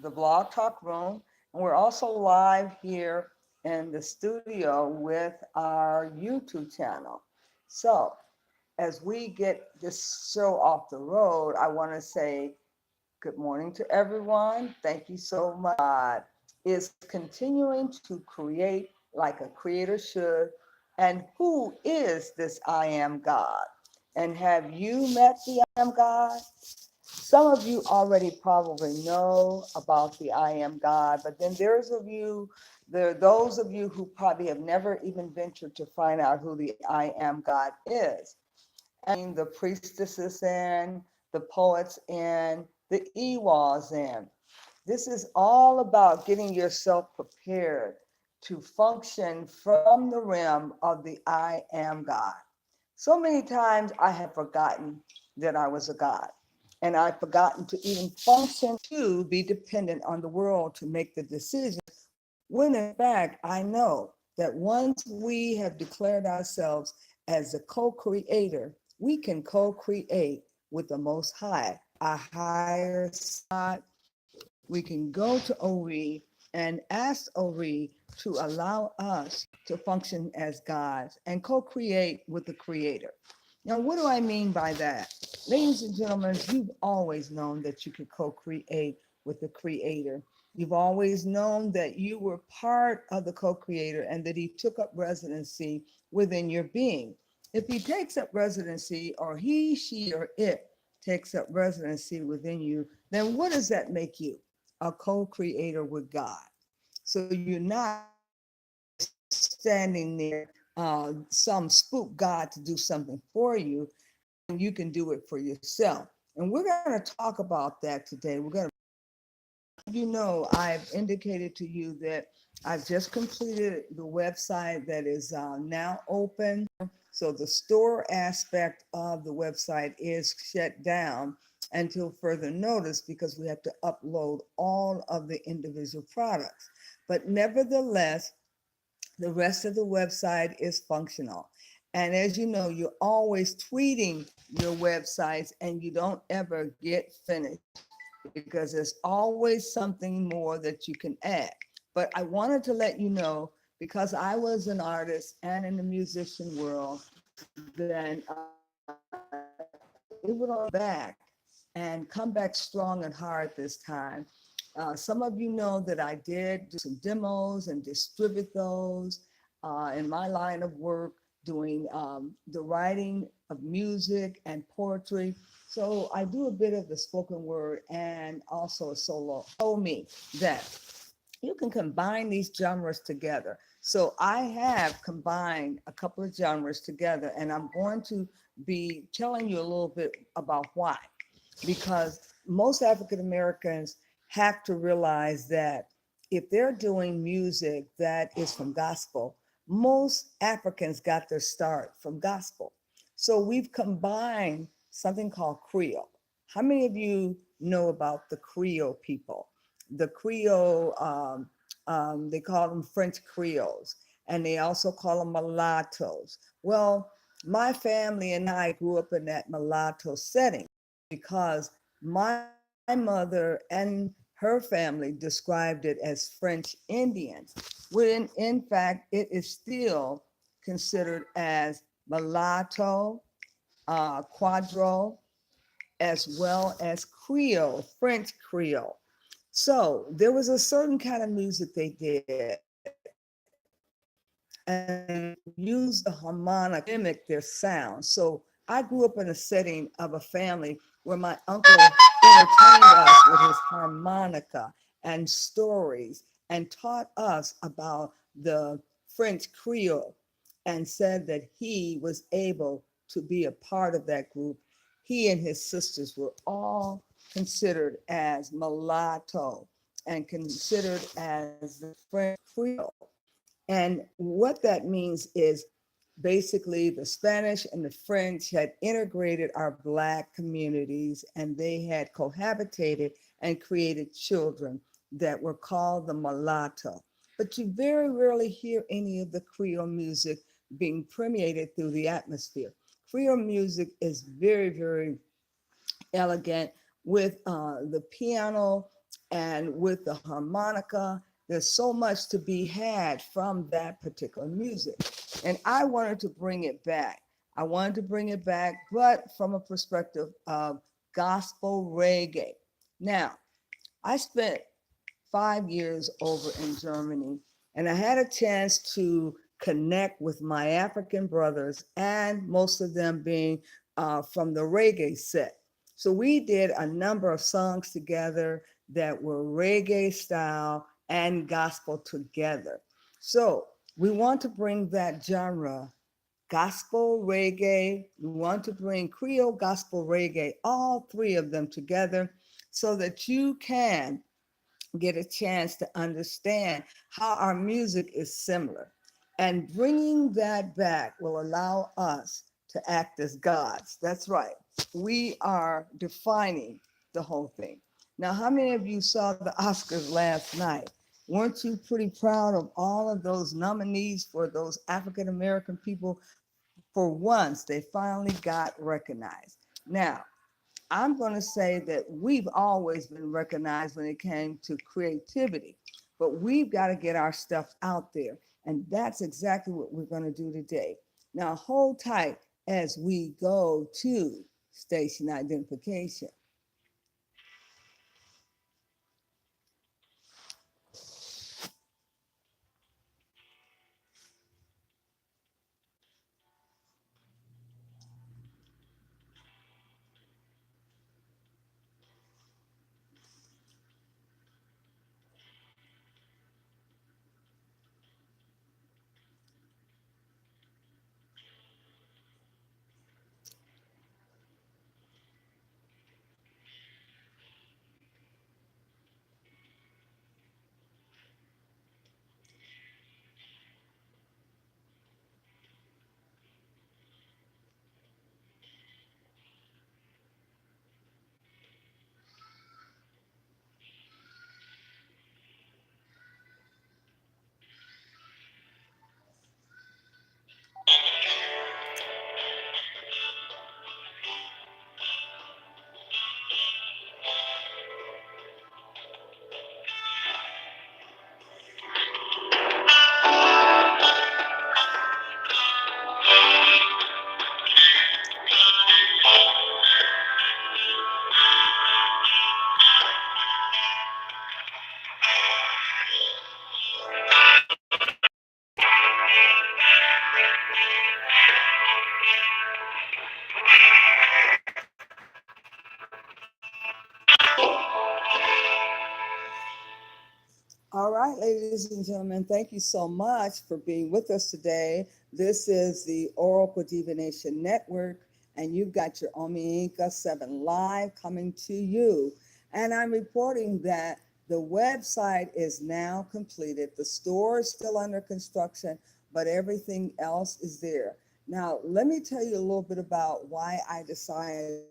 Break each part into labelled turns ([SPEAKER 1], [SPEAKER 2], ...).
[SPEAKER 1] the Blog Talk Room. And we're also live here in the studio with our YouTube channel. So, as we get this show off the road, I want to say good morning to everyone. Thank you so much. God is continuing to create like a creator should. And who is this I am God? And have you met the I am God? Some of you already probably know about the I am God, but then there are those of you who probably have never even ventured to find out who the I am God is. And the priestesses in, the poets in, the Ewas in. This is all about getting yourself prepared to function from the realm of the I am God. So many times I have forgotten that I was a God. And I've forgotten to even function to be dependent on the world to make the decision. When in fact, I know that once we have declared ourselves as the co creator, we can co create with the Most High, a higher side. We can go to Ori and ask Ori to allow us to function as gods and co-create with the creator. Now, what do I mean by that? Ladies and gentlemen, you've always known that you could co-create with the creator. You've always known that you were part of the co-creator and that he took up residency within your being. If he takes up residency, or he, she, or it takes up residency within you, then what does that make you? A co-creator with God. So you're not standing there, some spook God to do something for you, and you can do it for yourself. And we're going to talk about that today. We're going to, I've indicated to you that I've just completed the website that is now open. So the store aspect of the website is shut down until further notice because we have to upload all of the individual products. But nevertheless, the rest of the website is functional. And as you know, you're always tweeting your websites and you don't ever get finished because there's always something more that you can add. But I wanted to let you know, because I was an artist and in the musician world, then it would all back and come back strong and hard this time. Some of you know that I did do some demos and distribute those in my line of work, doing the writing of music and poetry. So I do a bit of the spoken word and also a solo. Told me that you can combine these genres together. So I have combined a couple of genres together, and I'm going to be telling you a little bit about why. Because most African Americans have to realize that if they're doing music that is from gospel, most Africans got their start from gospel. So we've combined something called Creole. How many of you know about the Creole people? The Creole, they call them French Creoles, and they also call them mulattoes. Well, my family and I grew up in that mulatto setting because my mother and her family described it as French Indians, when in fact it is still considered as mulatto, quadro, as well as Creole, French Creole. So there was a certain kind of music they did, and use the harmonic mimic their sound. So I grew up in a setting of a family where my uncle entertained us with his harmonica and stories and taught us about the French Creole and said that he was able to be a part of that group. He and his sisters were all considered as mulatto and considered as the French Creole. And what that means is basically the Spanish and the French had integrated our Black communities, and they had cohabitated and created children that were called the mulatto. But you very rarely hear any of the Creole music being permeated through the atmosphere. Creole music is very, very elegant with the piano And with the harmonica, there's so much to be had from that particular music. And I wanted to bring it back. I wanted to bring it back, but from a perspective of gospel reggae. Now, I spent 5 years over in Germany, and I had a chance to connect with my African brothers, and most of them being from the reggae set. So we did a number of songs together that were reggae style and gospel together. So we want to bring that genre, gospel reggae. We want to bring Creole gospel reggae, all three of them together, so that you can get a chance to understand how our music is similar. And bringing that back will allow us to act as gods. That's right. We are defining the whole thing. Now, how many of you saw the Oscars last night? Weren't you pretty proud of all of those nominees for those African American people? For once, they finally got recognized. Now, I'm going to say that we've always been recognized when it came to creativity, but we've got to get our stuff out there. And that's exactly what we're going to do today. Now, hold tight as we go to station identification. All right, ladies and gentlemen, thank you so much for being with us today. This is the Oracle Divination Network, and you've got your Omi Inca 7 Live coming to you. And I'm reporting that the website is now completed. The store is still under construction, but everything else is there. Now, let me tell you a little bit about why I decided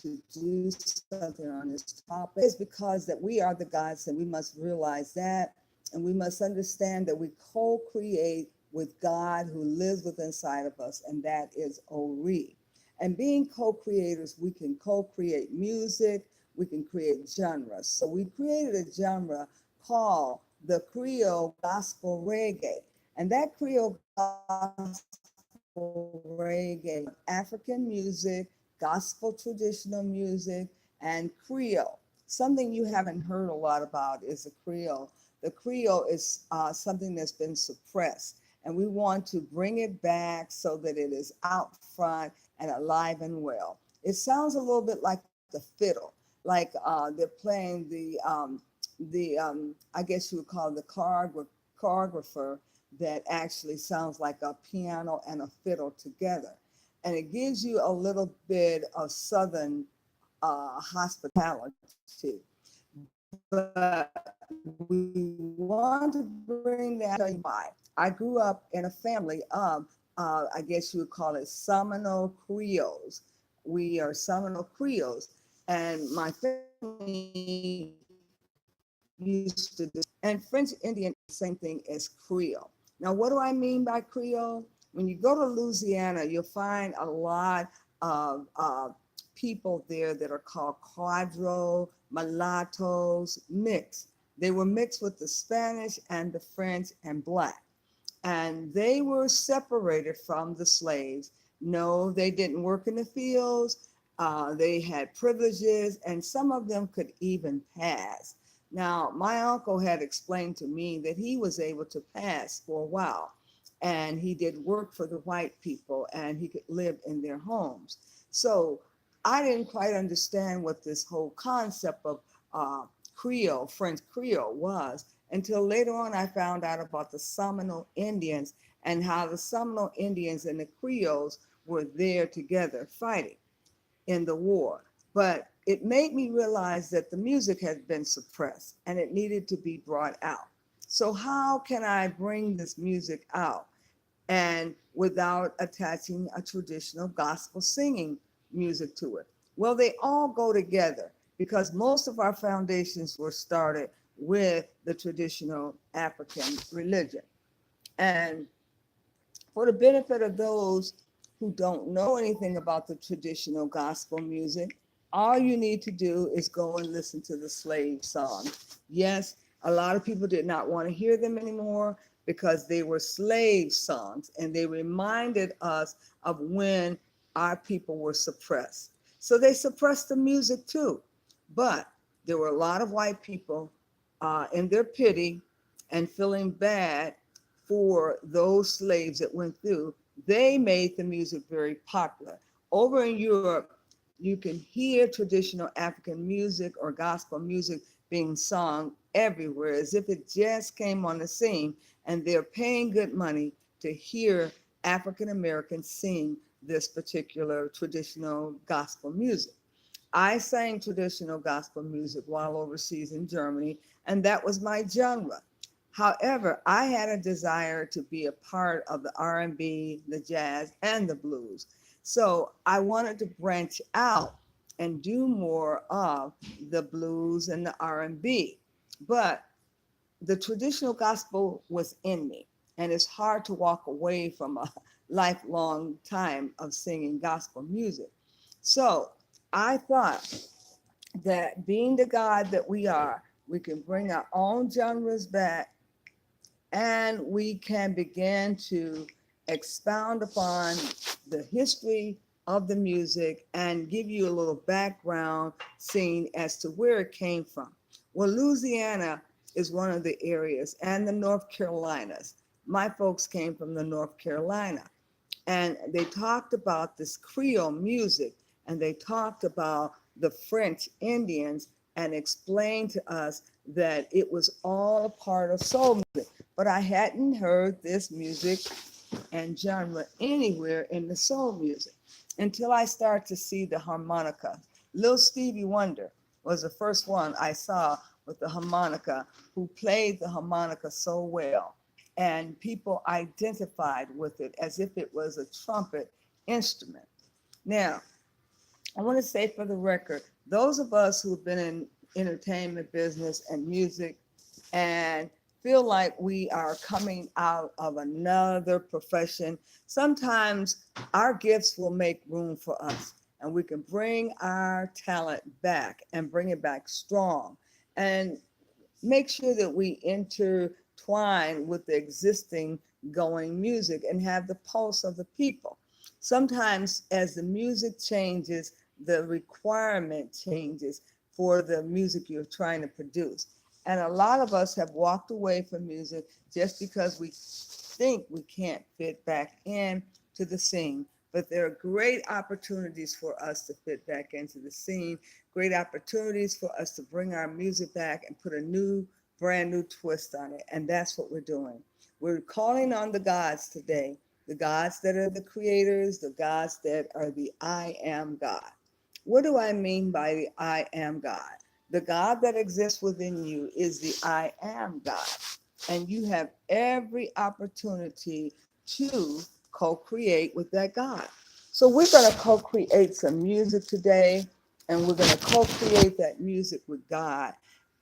[SPEAKER 1] to do something on this topic. Is because that we are the gods, and we must realize that, and we must understand that we co-create with God who lives within inside of us, and that is Ori. And being co-creators, we can co-create music, we can create genres. So we created a genre called the Creole Gospel Reggae. And that Creole Gospel reggae, African music, gospel traditional music, and Creole. Something you haven't heard a lot about is the Creole. The Creole is something that's been suppressed, and we want to bring it back so that it is out front and alive and well. It sounds a little bit like the fiddle, like they're playing I guess you would call it the choreographer that actually sounds like a piano and a fiddle together. And it gives you a little bit of Southern hospitality. But we want to bring that. Why? I grew up in a family of, I guess you would call it Seminole Creoles. We are Seminole Creoles. And my family used to do, and French Indian, same thing as Creole. Now, what do I mean by Creole? When you go to Louisiana, you'll find a lot of people there that are called quadro, mulattoes, mixed. They were mixed with the Spanish and the French and black, and they were separated from the slaves. No, they didn't work in the fields. They had privileges, and some of them could even pass. Now, my uncle had explained to me that he was able to pass for a while, and he did work for the white people, and he could live in their homes. So I didn't quite understand what this whole concept of Creole, French Creole was, until later on I found out about the Seminole Indians and how the Seminole Indians and the Creoles were there together fighting in the war. But it made me realize that the music had been suppressed and it needed to be brought out. So how can I bring this music out and without attaching a traditional gospel singing music to it? Well, they all go together because most of our foundations were started with the traditional African religion. And for the benefit of those who don't know anything about the traditional gospel music, all you need to do is go and listen to the slave songs. Yes, a lot of people did not want to hear them anymore because they were slave songs and they reminded us of when our people were suppressed. So they suppressed the music too. But there were a lot of white people in their pity and feeling bad for those slaves that went through. They made the music very popular. Over in Europe, you can hear traditional African music or gospel music being sung everywhere as if it just came on the scene, and they're paying good money to hear African Americans sing this particular traditional gospel music. I sang traditional gospel music while overseas in Germany, and that was my genre. However, I had a desire to be a part of the R&B, the jazz, and the blues. So I wanted to branch out and do more of the blues and the R&B. But the traditional gospel was in me, and it's hard to walk away from a lifelong time of singing gospel music. So I thought that being the God that we are, we can bring our own genres back and we can begin to expound upon the history of the music and give you a little background scene as to where it came from. Well, Louisiana is one of the areas, and the North Carolinas. My folks came from the North Carolina, and they talked about this Creole music, and they talked about the French Indians and explained to us that it was all a part of soul music. But I hadn't heard this music and genre anywhere in the soul music until I started to see the harmonica. Lil Stevie Wonder was the first one I saw with the harmonica, who played the harmonica so well. And people identified with it as if it was a trumpet instrument. Now, I want to say for the record, those of us who've been in entertainment business and music and feel like we are coming out of another profession, sometimes our gifts will make room for us and we can bring our talent back and bring it back strong and make sure that we intertwine with the existing going music and have the pulse of the people. Sometimes as the music changes, the requirement changes for the music you're trying to produce. And a lot of us have walked away from music just because we think we can't fit back in to the scene. But there are great opportunities for us to fit back into the scene, great opportunities for us to bring our music back and put a new, brand new twist on it. And that's what we're doing. We're calling on the gods today, the gods that are the creators, the gods that are the I am God. What do I mean by the I am God? The God that exists within you is the I am God. And you have every opportunity to co-create with that God. So we're going to co-create some music today, and we're going to co-create that music with God.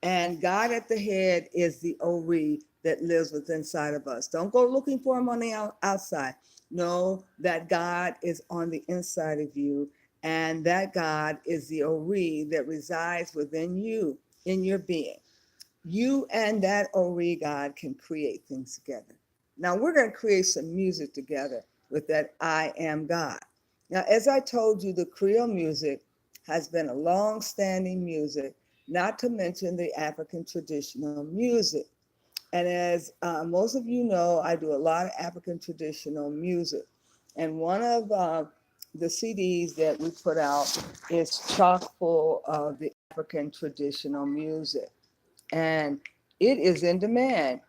[SPEAKER 1] And God at the head is the Ori that lives within inside of us. Don't go looking for him on the outside. No, that God is on the inside of you. And that God is the Ori that resides within you, in your being. You and that Ori God can create things together. Now we're going to create some music together with that I am God. Now, as I told you, the Creole music has been a long-standing music, not to mention the African traditional music. And as most of you know, I do a lot of African traditional music. And one of the CDs that we put out is chock full of the African traditional music, and it is in demand.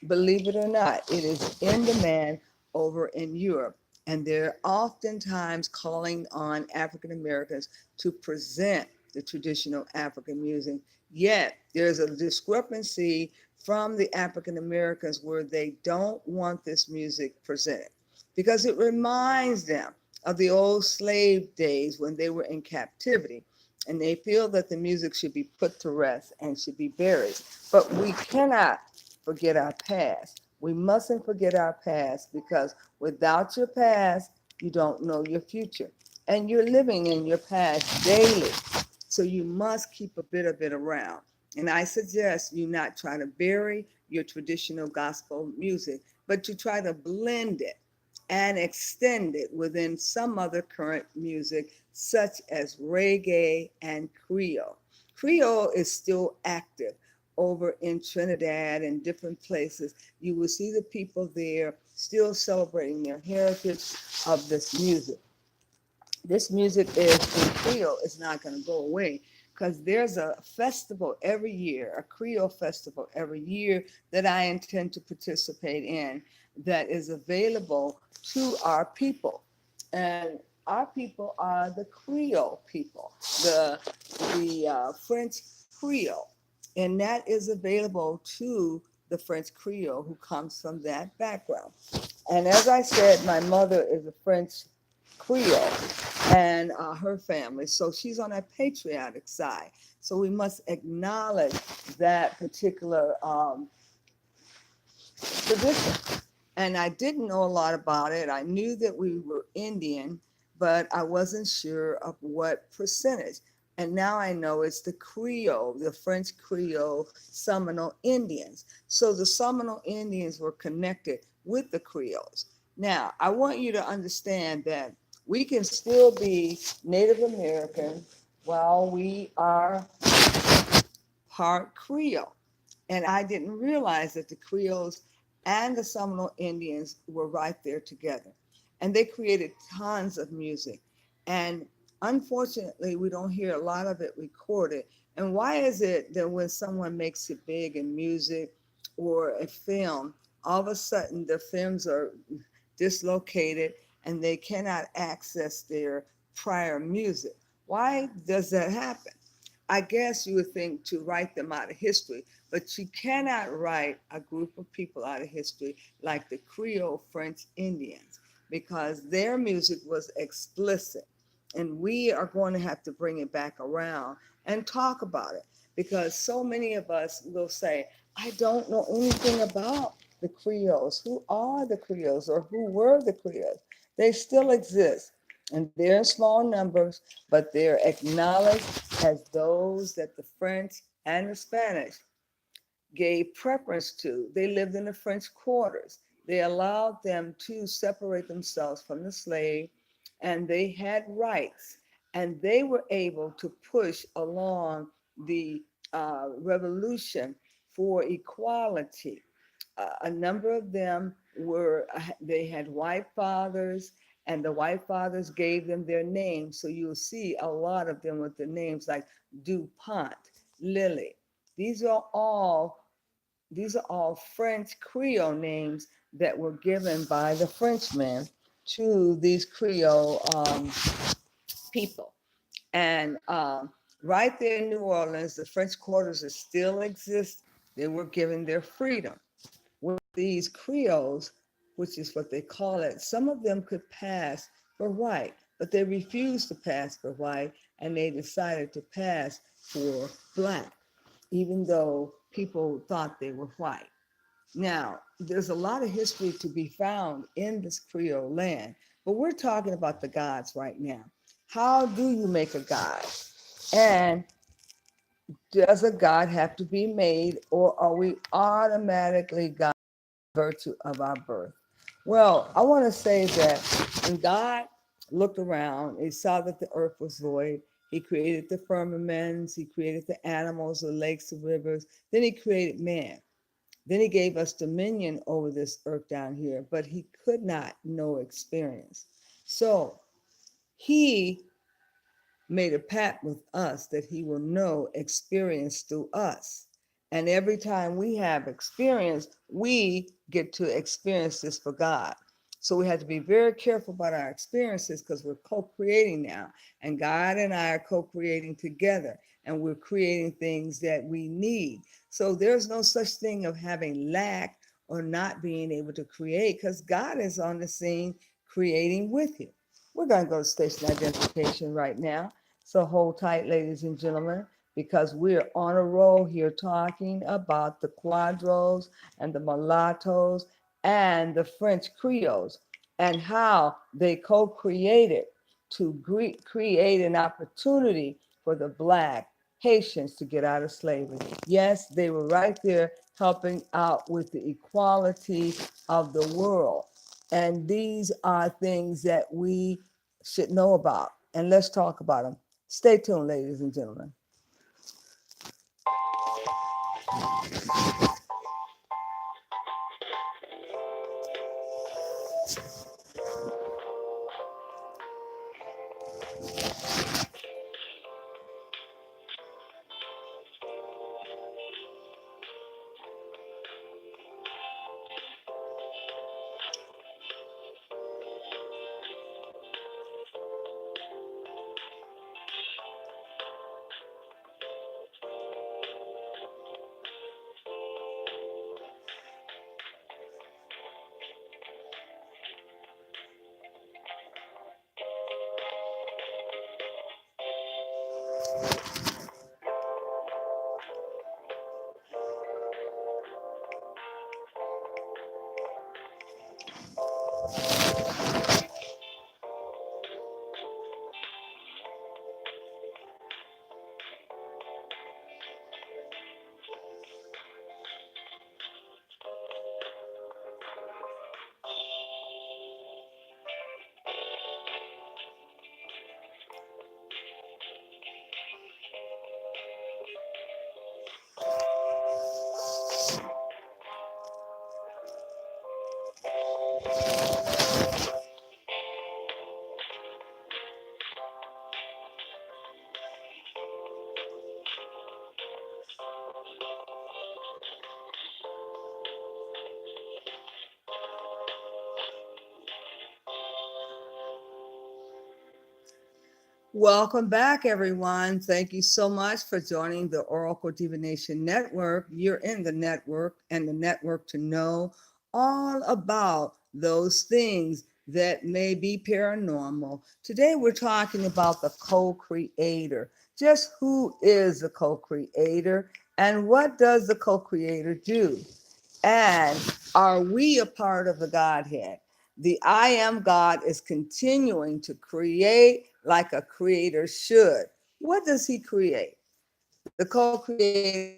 [SPEAKER 1] Believe it or not, it is in demand over in Europe. And they're oftentimes calling on African Americans to present the traditional African music. Yet there's a discrepancy from the African Americans where they don't want this music presented because it reminds them of the old slave days when they were in captivity, and they feel that the music should be put to rest and should be buried. But we cannot forget our past. We mustn't forget our past, because without your past, you don't know your future. And you're living in your past daily. So you must keep a bit of it around. And I suggest you not try to bury your traditional gospel music, but you try to blend it and extend it within some other current music, such as reggae and Creole. Creole is still active over in Trinidad and different places. You will see the people there still celebrating their heritage of this music. This music is in Creole is not going to go away, because there's a festival every year, a Creole festival every year that I intend to participate in, that is available to our people. And our people are the Creole people, the French Creole, and that is available to the French Creole who comes from that background. And as I said, my mother is a French Creole, and her family. So she's on a patriotic side. So we must acknowledge that particular tradition. And I didn't know a lot about it. I knew that we were Indian, but I wasn't sure of what percentage. And now I know it's the Creole, the French Creole Seminole Indians. So the Seminole Indians were connected with the Creoles. Now, I want you to understand that we can still be Native American while we are part Creole. And I didn't realize that the Creoles and the Seminole Indians were right there together. And they created tons of music. And unfortunately, we don't hear a lot of it recorded. And why is it that when someone makes it big in music or a film, all of a sudden the films are dislocated and they cannot access their prior music? Why does that happen? I guess you would think to write them out of history, but you cannot write a group of people out of history like the Creole French Indians, because their music was explicit. And we are going to have to bring it back around and talk about it, because so many of us will say, I don't know anything about the Creoles. Who are the Creoles, or who were the Creoles? They still exist, and they're in small numbers, but they're acknowledged as those that the French and the Spanish gave preference to. They lived in the French quarters. They allowed them to separate themselves from the slave, and they had rights, and they were able to push along the revolution for equality. A number of them were, they had white fathers, and the white fathers gave them their names. So you'll see a lot of them with the names like DuPont, Lily. These are all these are all French Creole names that were given by the Frenchmen to these Creole people. And right there in New Orleans, the French quarters that still exist, they were given their freedom. With these Creoles, which is what they call it, some of them could pass for white, but they refused to pass for white, and they decided to pass for black, even though people thought they were white. Now, there's a lot of history to be found in this Creole land, but we're talking about the gods right now. How do you make a God? And does a God have to be made, or are we automatically God by virtue of our birth? Well, I want to say that when God looked around, he saw that the earth was void. He created the firmaments, he created the animals, the lakes, the rivers. Then he created man. Then he gave us dominion over this earth down here, but he could not know experience. So he made a pact with us that he will know experience through us. And every time we have experience, we get to experience this for God. So we have to be very careful about our experiences because we're co creating now. And God and I are co creating together. And we're creating things that we need. So there's no such thing of having lack or not being able to create because God is on the scene creating with you. We're going to go to station identification right now. So hold tight, ladies and gentlemen, because we're on a roll here talking about the Quadros and the Mulattoes and the French Creoles and how they co-created to create an opportunity for the Black Haitians to get out of slavery. Yes, they were right there helping out with the equality of the world. And these are things that we should know about. And let's talk about them. Stay tuned, ladies and gentlemen. Welcome back, everyone. Thank you so much for joining the Oracle Divination Network. You're in the network and the network to know all about those things that may be paranormal. Today, we're talking about the co creator. Just who is the co creator and what does the co creator do? And are we a part of the Godhead? The I am God is continuing to create like a creator should. What does he create? The co-creator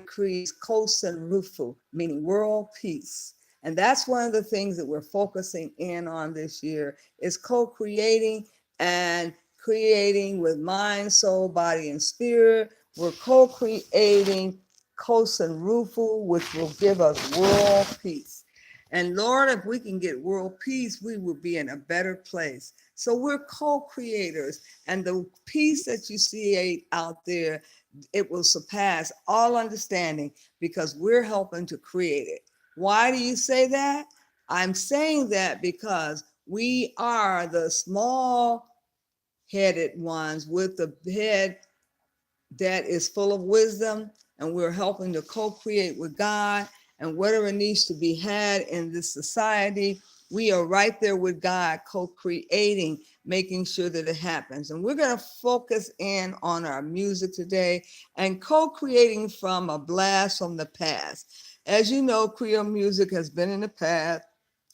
[SPEAKER 1] creates Kosen Rufu, meaning world peace. And that's one of the things that we're focusing in on this year is co-creating and creating with mind, soul, body, and spirit. We're co-creating Kosen Rufu, which will give us world peace. And Lord, if we can get world peace, we will be in a better place. So we're co-creators, and the peace that you see out there, it will surpass all understanding because we're helping to create it. Why do you say that? I'm saying that because we are the small headed ones with the head that is full of wisdom, and we're helping to co-create with God, and whatever needs to be had in this society, we are right there with God co-creating, making sure that it happens. And we're going to focus in on our music today and co-creating from a blast from the past. As you know, Creole music has been in the past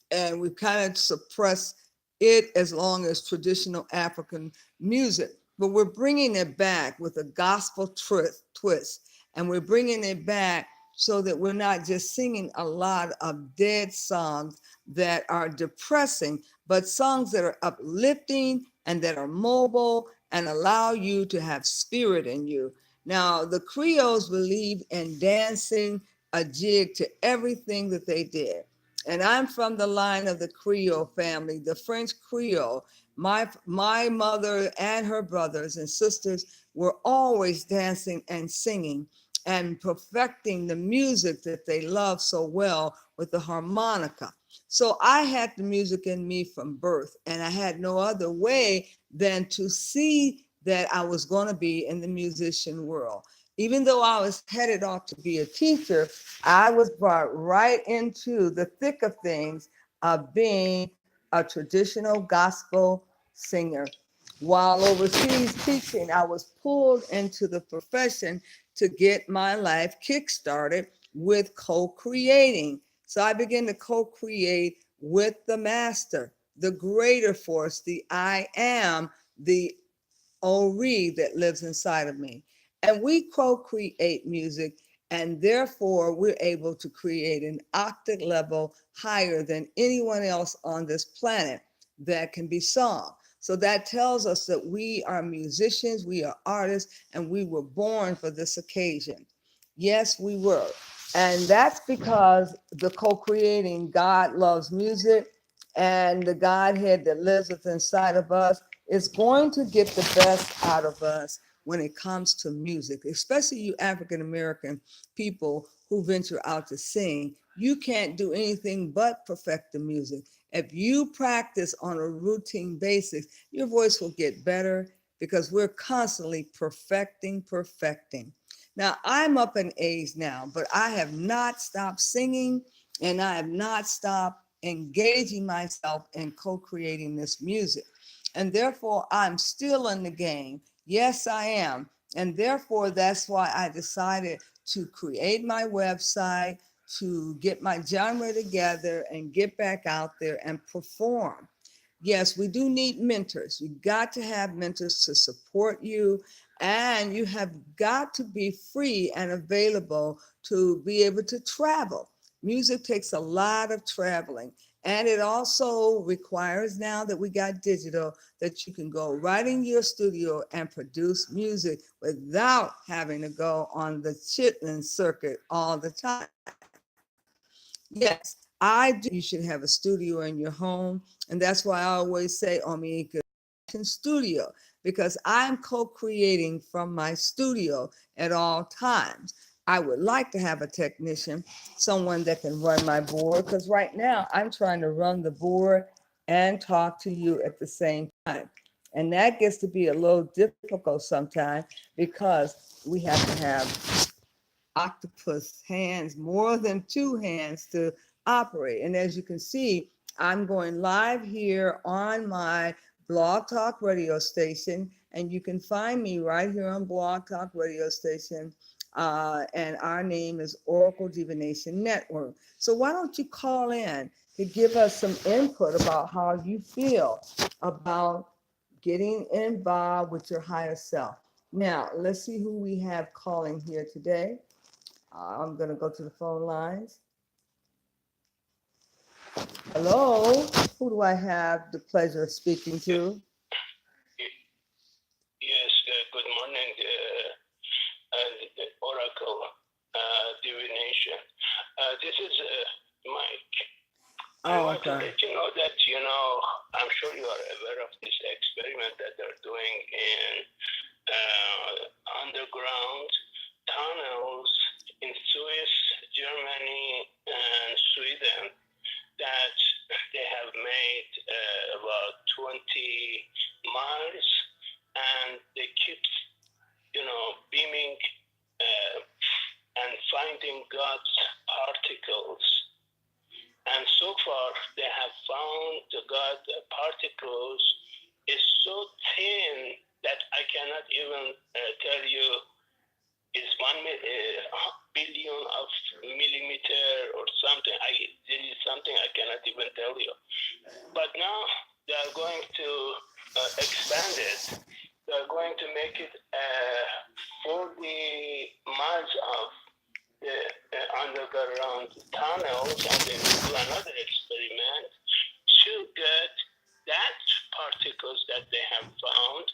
[SPEAKER 1] and we've kind of suppressed it as long as traditional African music. But we're bringing it back with a gospel twist. And we're bringing it back so that we're not just singing a lot of dead songs that are depressing, but songs that are uplifting and that are mobile and allow you to have spirit in you. Now, the Creoles believe in dancing a jig to everything that they did. And I'm from the line of the Creole family, the French Creole. My mother and her brothers and sisters were always dancing and singing and perfecting the music that they loved so well with the harmonica. So I had the music in me from birth, and I had no other way than to see that I was going to be in the musician world. Even though I was headed off to be a teacher, I was brought right into the thick of things of being a traditional gospel singer. While overseas teaching, I was pulled into the profession to get my life kickstarted with co-creating. So I began to co-create with the master, the greater force, the I am, the Ori that lives inside of me. And we co-create music, and therefore we're able to create an octave level higher than anyone else on this planet that can be sung. So that tells us that we are musicians, we are artists, and we were born for this occasion. Yes, we were. And that's because the co-creating God loves music, and the Godhead that lives within inside of us is going to get the best out of us when it comes to music, especially you African American people who venture out to sing. You can't do anything but perfect the music. If you practice on a routine basis, your voice will get better because we're constantly perfecting. Now, I'm up in age now, but I have not stopped singing, and I have not stopped engaging myself in co-creating this music. And therefore, I'm still in the game. Yes, I am. And therefore, that's why I decided to create my website, to get my genre together and get back out there and perform. Yes, we do need mentors. You got to have mentors to support you, and you have got to be free and available to be able to travel. Music takes a lot of traveling, and it also requires, now that we got digital, that you can go right in your studio and produce music without having to go on the chitlin circuit all the time. Yes, I do. You should have a studio in your home. And that's why I always say, Omika Studio, because I'm co-creating from my studio at all times. I would like to have a technician, someone that can run my board, because right now I'm trying to run the board and talk to you at the same time. And that gets to be a little difficult sometimes because we have to have octopus hands, more than two hands to operate. And as you can see, I'm going live here on my Blog Talk radio station, and you can find me right here on Blog Talk radio station. And our name is Oracle Divination Network. So why don't you call in to give us some input about how you feel about getting involved with your higher self. Now, let's see who we have calling here today. I'm going to go to the phone lines. Hello, who do I have the pleasure of speaking to?
[SPEAKER 2] Yes, good morning, Oracle Divination. This is Mike. I want to let you know that, I'm sure you are aware of this experiment that they're doing in underground tunnels in Swiss, Germany, and Sweden, that they have made about 20 miles, and they keep, beaming and finding God's particles. And so far, they have found the God particles is so thin that I cannot even tell you is 1 billion of millimeter or something. This is something I cannot even tell you. But now they are underground tunnels, and they will do another experiment to get that particles that they have found.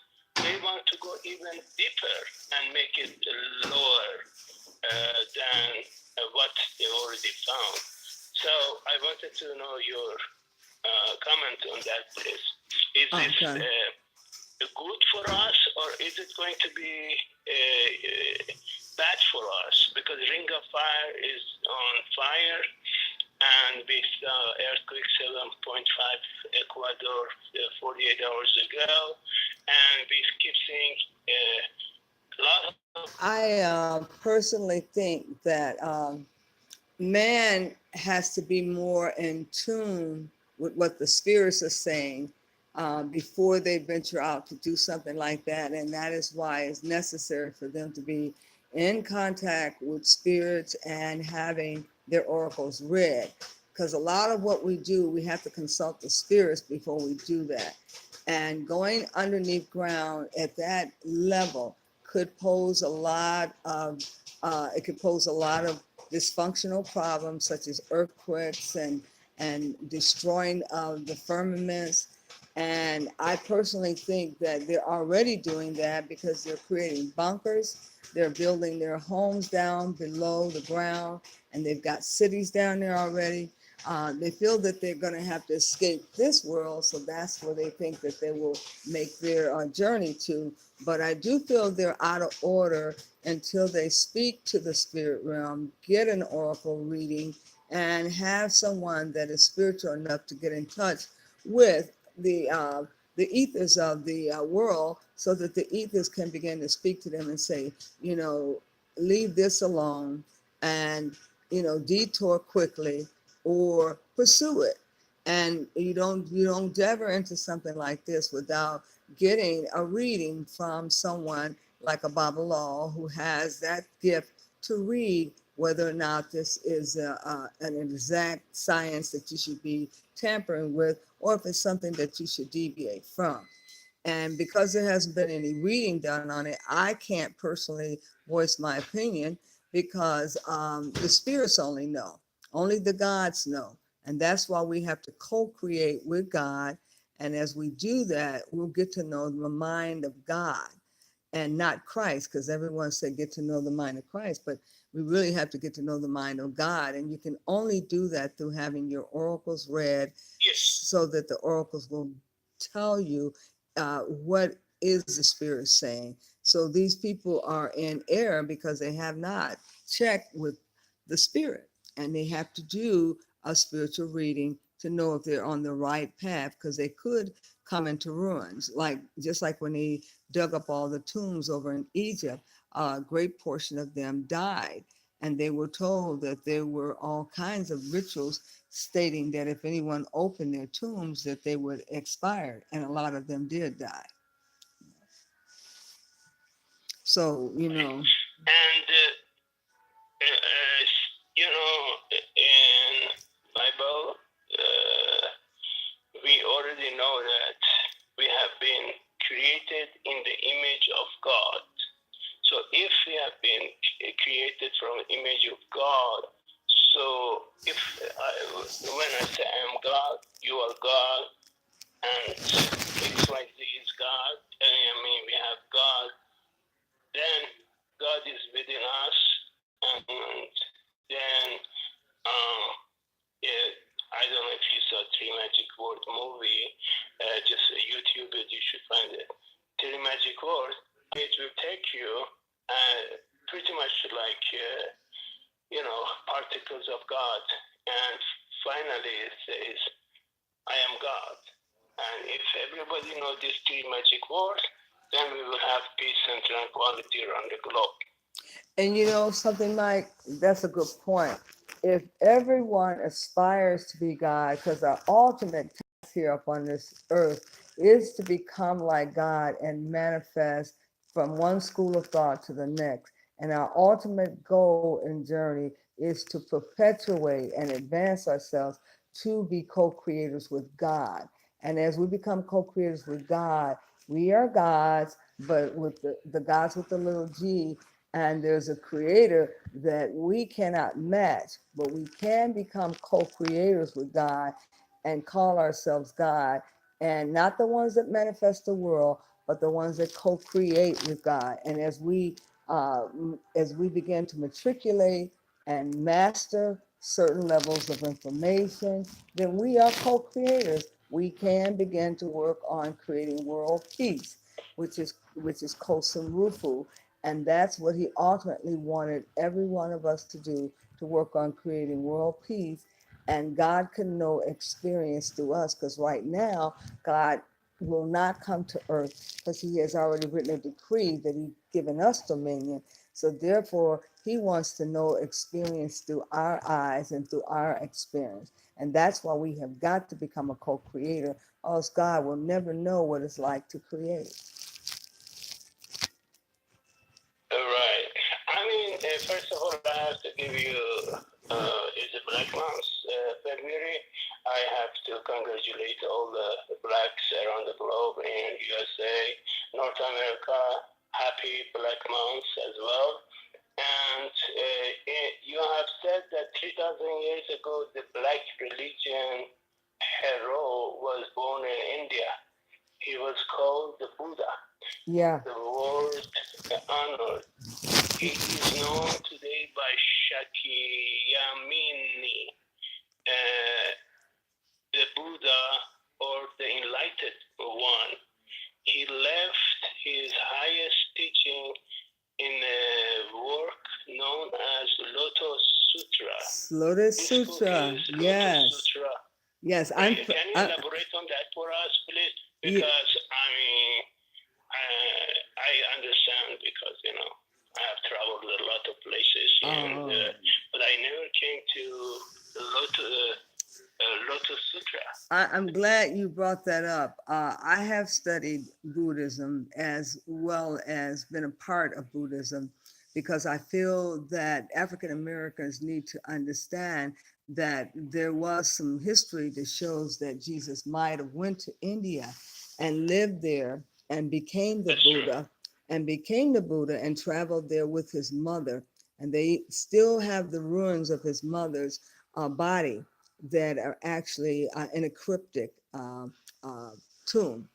[SPEAKER 2] They want to go even deeper and make it lower than what they already found. So I wanted to know your comment on that, please. Is this good for us, or is it going to be bad for us? Because Ring of Fire is on fire, and with earthquake 7.5 Ecuador 48 hours ago, and we keep seeing a lot of.
[SPEAKER 1] I personally think that man has to be more in tune with what the spirits are saying before they venture out to do something like that. And that is why it's necessary for them to be in contact with spirits and having their oracles read. Because a lot of what we do, we have to consult the spirits before we do that. And going underneath ground at that level could pose a lot of, it could pose a lot of dysfunctional problems such as earthquakes and destroying of the firmaments. And I personally think that they're already doing that because they're creating bunkers. They're building their homes down below the ground, and they've got cities down there already. They feel that they're going to have to escape this world, so that's where they think that they will make their journey to. But I do feel they're out of order until they speak to the spirit realm, get an oracle reading, and have someone that is spiritual enough to get in touch with the ethers of the world, so that the ethers can begin to speak to them and say, you know, leave this alone, and detour quickly or pursue it. And you don't endeavor into something like this without getting a reading from someone like a Babalaw who has that gift to read whether or not this is an exact science that you should be tampering with, or if it's something that you should deviate from. And because there hasn't been any reading done on it, I can't personally voice my opinion because the spirits only know, only the gods know. And that's why we have to co-create with God. And as we do that, we'll get to know the mind of God and not Christ, because everyone said get to know the mind of Christ, but we really have to get to know the mind of God. And you can only do that through having your oracles read, so that the oracles will tell you what is the spirit saying. So these people are in error because they have not checked with the spirit, and they have to do a spiritual reading to know if they're on the right path, because they could come into ruins, like just like when they dug up all the tombs over in Egypt. A great portion of them died, and they were told that there were all kinds of rituals stating that if anyone opened their tombs that they would expire, and a lot of them did die. So
[SPEAKER 2] And in Bible, we already know that we have been created in the image of God. So if we have been created from the image of God, so when I say I am God, you are God, and XYZ is God, I mean we have God, then God is within us, and then I don't know if you saw Three Magic Word movie, just YouTube it, you should find it. Three Magic Word, it will take you pretty much like, particles of God. And finally it says, I am God. And if everybody knows these three magic words, then we will have peace and tranquility around the globe.
[SPEAKER 1] And something, Mike, that's a good point. If everyone aspires to be God, because our ultimate task here upon this earth is to become like God and manifest from one school of thought to the next. And our ultimate goal and journey is to perpetuate and advance ourselves to be co-creators with God. And as we become co-creators with God, we are gods, but with the gods with the little g, and there's a creator that we cannot match, but we can become co-creators with God and call ourselves God, and not the ones that manifest the world, but the ones that co-create with God. And as we begin to matriculate and master certain levels of information, then we are co-creators. We can begin to work on creating world peace, which is Kosen Rufu, and that's what he ultimately wanted every one of us to do, to work on creating world peace. And God can know experience through us, because right now, God will not come to earth because he has already written a decree that he's given us dominion. So therefore, he wants to know experience through our eyes and through our experience. And that's why we have got to become a co-creator, or else God will never know what it's like to create.
[SPEAKER 2] Right. I mean, first of all, I have to give you, it's a Black Month, February. I have to congratulate all the blacks around the globe in USA, North America. Happy Black Month as well. And you have said that 3,000 years ago, the black religion hero was born in India. He was called the Buddha.
[SPEAKER 1] Yeah.
[SPEAKER 2] The word honored. He is known today by Shakyamuni, the Buddha or the enlightened one. He left his highest teaching in a work known as Lotus Sutra.
[SPEAKER 1] Lotus Sutra, yes.
[SPEAKER 2] Lotus Sutra.
[SPEAKER 1] Yes,
[SPEAKER 2] Can you elaborate on that for us, please? Because I mean, I understand because I have traveled a lot of places, and but I never came to the Lotus Sutra.
[SPEAKER 1] I'm glad you brought that up. I have studied Buddhism as well as been a part of Buddhism, because I feel that African Americans need to understand that there was some history that shows that Jesus might have went to India and lived there and became the
[SPEAKER 2] That's
[SPEAKER 1] Buddha, and traveled there with his mother. And they still have the ruins of his mother's body that are actually in a cryptic uh, tomb.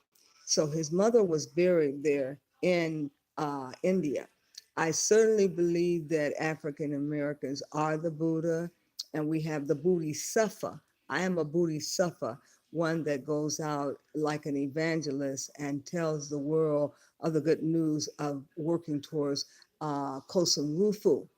[SPEAKER 1] So his mother was buried there in India. I certainly believe that African Americans are the Buddha, and we have the Bodhisattva. I am a Bodhisattva, one that goes out like an evangelist and tells the world of the good news of working towards Kosen Rufu.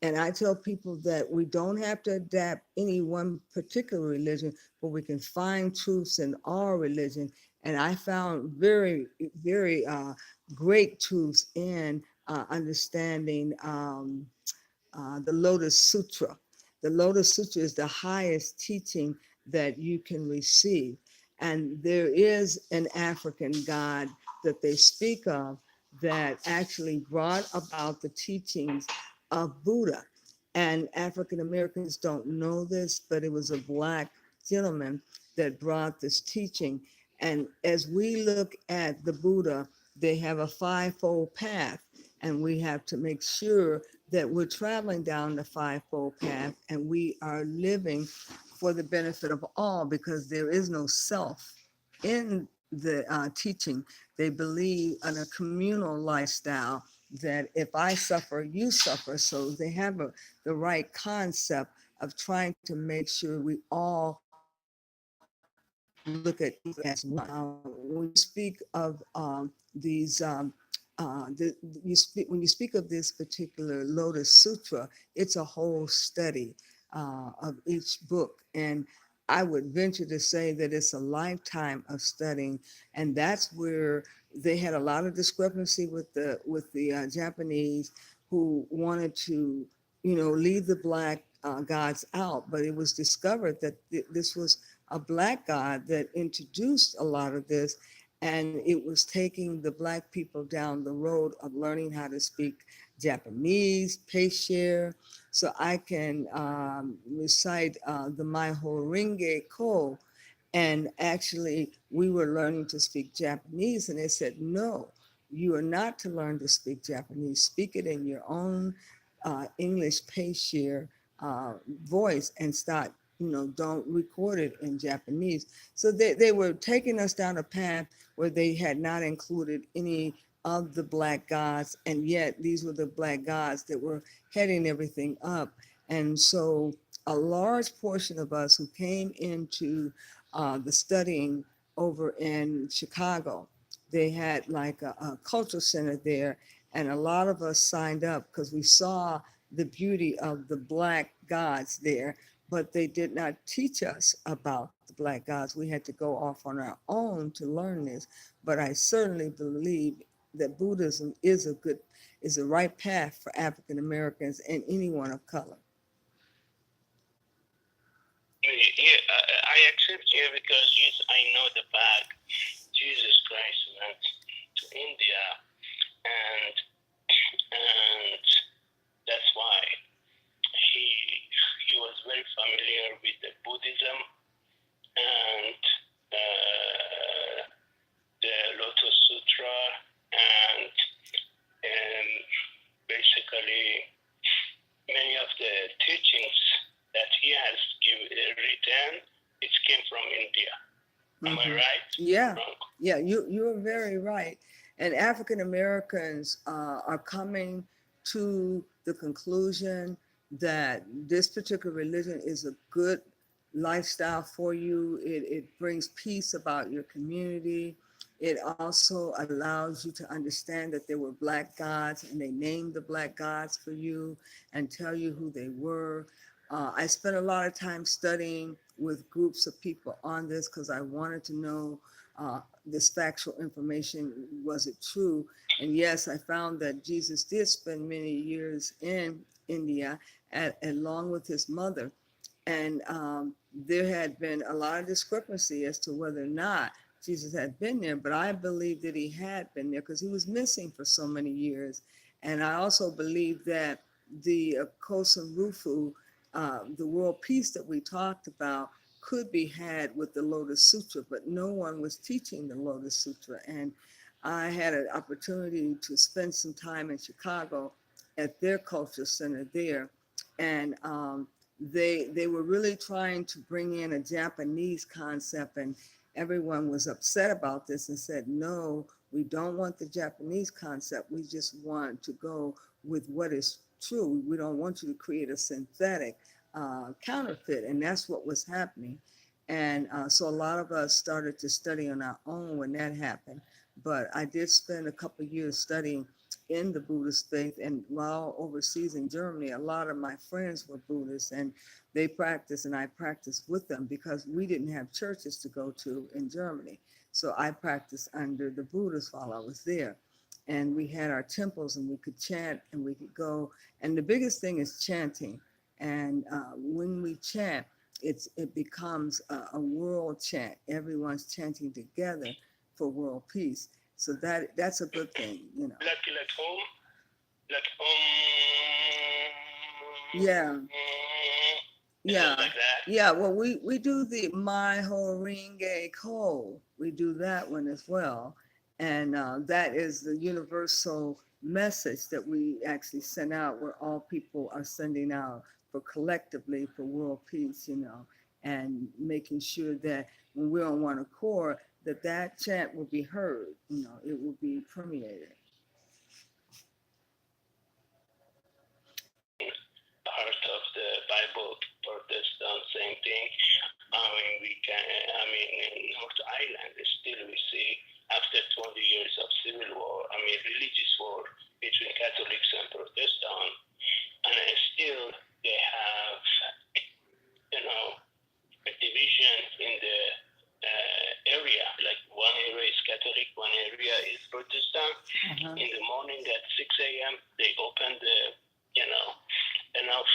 [SPEAKER 1] And I tell people that we don't have to adapt any one particular religion, but we can find truths in all religion. And I found very, very great truths in understanding the Lotus Sutra. The Lotus Sutra is the highest teaching that you can receive. And there is an African God that they speak of that actually brought about the teachings of Buddha. And African Americans don't know this, but it was a Black gentleman that brought this teaching. And as we look at the Buddha, they have a fivefold path, and we have to make sure that we're traveling down the fivefold path and we are living for the benefit of all, because there is no self in the teaching. They believe in a communal lifestyle, that if I suffer, you suffer. So they have the right concept of trying to make sure we all look at each other as one. When you speak of these when you speak of this particular Lotus Sutra, it's a whole study of each book. And I would venture to say that it's a lifetime of studying. And that's where they had a lot of discrepancy with the Japanese, who wanted to, leave the Black gods out. But it was discovered that this was a Black god that introduced a lot of this, and it was taking the Black people down the road of learning how to speak Japanese, Pei-share. So I can recite the Maiho Renge Ko, and actually we were learning to speak Japanese, and they said, no, You are not to learn to speak Japanese. Speak it in your own English share voice and start, don't record it in Japanese. So they were taking us down a path where they had not included any of the black gods, and yet these were the black gods that were heading everything up. And so a large portion of us who came into the studying over in Chicago, they had like a cultural center there, and a lot of us signed up because we saw the beauty of the black gods there, but they did not teach us about the black gods. We had to go off on our own to learn this. But I certainly believe that Buddhism is a right path for African Americans and anyone of color.
[SPEAKER 2] Yeah, I accept you because yes, I know the fact Jesus Christ went to India, and that's why he he was very familiar with the Buddhism and the Lotus Sutra and basically many of the teachings that he has written, it came from India. Am I right?
[SPEAKER 1] Yeah, yeah, you're very right. And African Americans are coming to the conclusion that this particular religion is a good lifestyle for you. It brings peace about your community. It also allows you to understand that there were black gods, and they named the black gods for you and tell you who they were. I spent a lot of time studying with groups of people on this because I wanted to know this factual information. Was it true? And yes, I found that Jesus did spend many years in India along with his mother. And there had been a lot of discrepancy as to whether or not Jesus had been there, but I believe that he had been there because he was missing for so many years. And I also believe that the Kosen Rufu, the world peace that we talked about, could be had with the Lotus Sutra, but no one was teaching the Lotus Sutra. And I had an opportunity to spend some time in Chicago at their culture center there. And they were really trying to bring in a Japanese concept, and everyone was upset about this and said, no, we don't want the Japanese concept. We just want to go with what is true. We don't want you to create a synthetic counterfeit. And that's what was happening. And so a lot of us started to study on our own when that happened. But I did spend a couple of years studying in the Buddhist faith. And while overseas in Germany, a lot of my friends were Buddhists, and they practiced, and I practiced with them because we didn't have churches to go to in Germany. So I practiced under the Buddhists while I was there. And we had our temples, and we could chant, and we could go. And the biggest thing is chanting. And when we chant, it becomes a world chant. Everyone's chanting together for world peace. So that's a good thing,
[SPEAKER 2] Like home, like
[SPEAKER 1] Yeah. Yeah.
[SPEAKER 2] like that.
[SPEAKER 1] Yeah. Well, we do the My Horinge Ko. We do that one as well. And that is the universal message that we actually send out, where all people are sending out for collectively for world peace, and making sure that when we're on one accord, that chant will be heard, it will be permeated.
[SPEAKER 2] Part of the Bible Protestant, same thing. In North Ireland, still we see after 20 years of civil war, religious war between Catholics and Protestants, and still they have, a division in the area. Like one area is Catholic, one area is Protestant. In the morning at 6 a.m., they open enough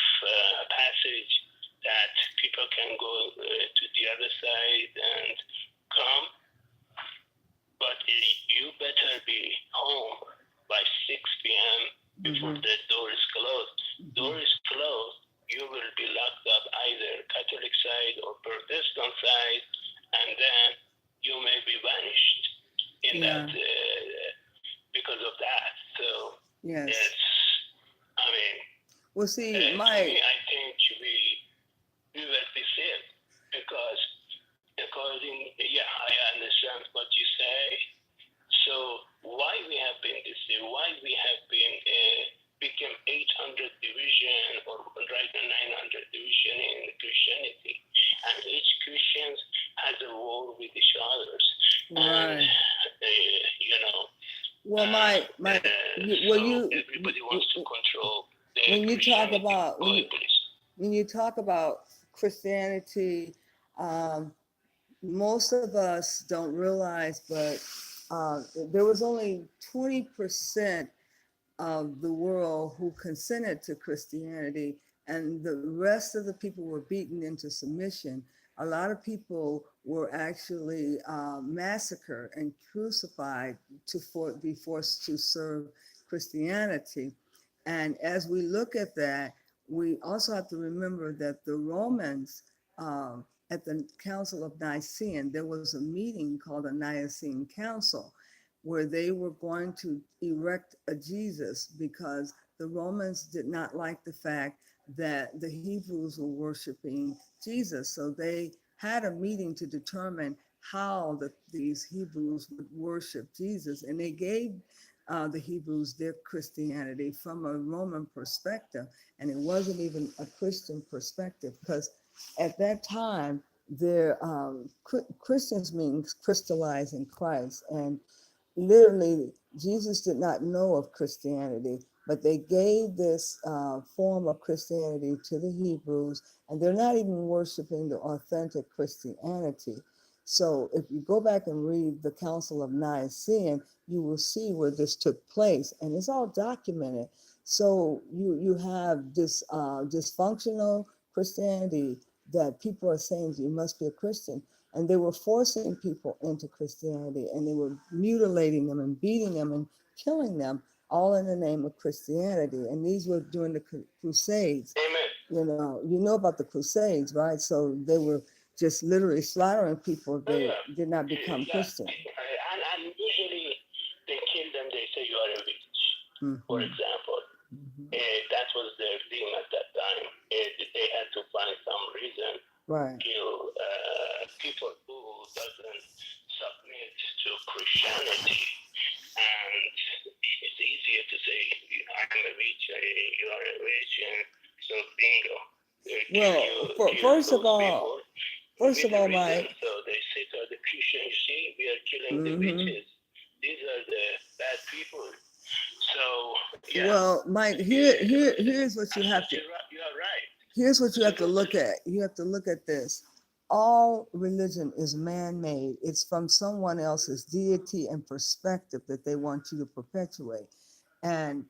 [SPEAKER 2] passage that people can go to the other side and come. But you better be home by 6 p.m. before the door is closed. Door is closed, you will be locked up either Catholic side or Protestant side, and then you may be banished in that because
[SPEAKER 1] Yes.
[SPEAKER 2] It's, I mean,
[SPEAKER 1] Well, see,
[SPEAKER 2] to me, I think we were deceived because according, yeah, I understand what you say. So why we have been deceived? Why we have been become 800 division or right now 900 division in Christianity, and each Christian has a war with each others, and
[SPEAKER 1] right.
[SPEAKER 2] you know,
[SPEAKER 1] Well, well,
[SPEAKER 2] so everybody wants to control the
[SPEAKER 1] when you talk
[SPEAKER 2] Christianity.
[SPEAKER 1] about
[SPEAKER 2] Go ahead, please.
[SPEAKER 1] when you talk about Christianity, um, most of us don't realize, but there was only 20% of the world who consented to Christianity, and the rest of the people were beaten into submission. A lot of people were actually massacred and crucified be forced to serve Christianity. And as we look at that, we also have to remember that the Romans, at the Council of Nicene, there was a meeting called the Nicene Council where they were going to erect a Jesus because the Romans did not like the fact that the Hebrews were worshiping Jesus. So they had a meeting to determine how these Hebrews would worship Jesus. And they gave the Hebrews their Christianity from a Roman perspective. And it wasn't even a Christian perspective because at that time, their Christians means crystallized in Christ. And literally, Jesus did not know of Christianity, but they gave this form of Christianity to the Hebrews, and they're not even worshiping the authentic Christianity. So if you go back and read the Council of Nicene, you will see where this took place, and it's all documented. So you have this dysfunctional Christianity that people are saying you must be a Christian, and they were forcing people into Christianity, and they were mutilating them and beating them and killing them, all in the name of Christianity. And these were during the Crusades.
[SPEAKER 2] Amen.
[SPEAKER 1] You know about the Crusades, right? So they were just literally slaughtering people if they did not become Christian.
[SPEAKER 2] And usually they kill them, they say you are a witch, for example. That was their thing at that time. They had to find some reason
[SPEAKER 1] Right.
[SPEAKER 2] kill people who doesn't submit to Christianity. And it's easier to say, I'm a witch, you are a witch, and so bingo.
[SPEAKER 1] Well, first of all, Mike.
[SPEAKER 2] So they say to the Christians, you see, we are killing the witches. These are the bad people. So, yeah.
[SPEAKER 1] Well, Mike, here's what you have to.
[SPEAKER 2] You are right.
[SPEAKER 1] Here's what you have to look at. You have to look at this. All religion is man-made. It's from someone else's deity and perspective that they want you to perpetuate. And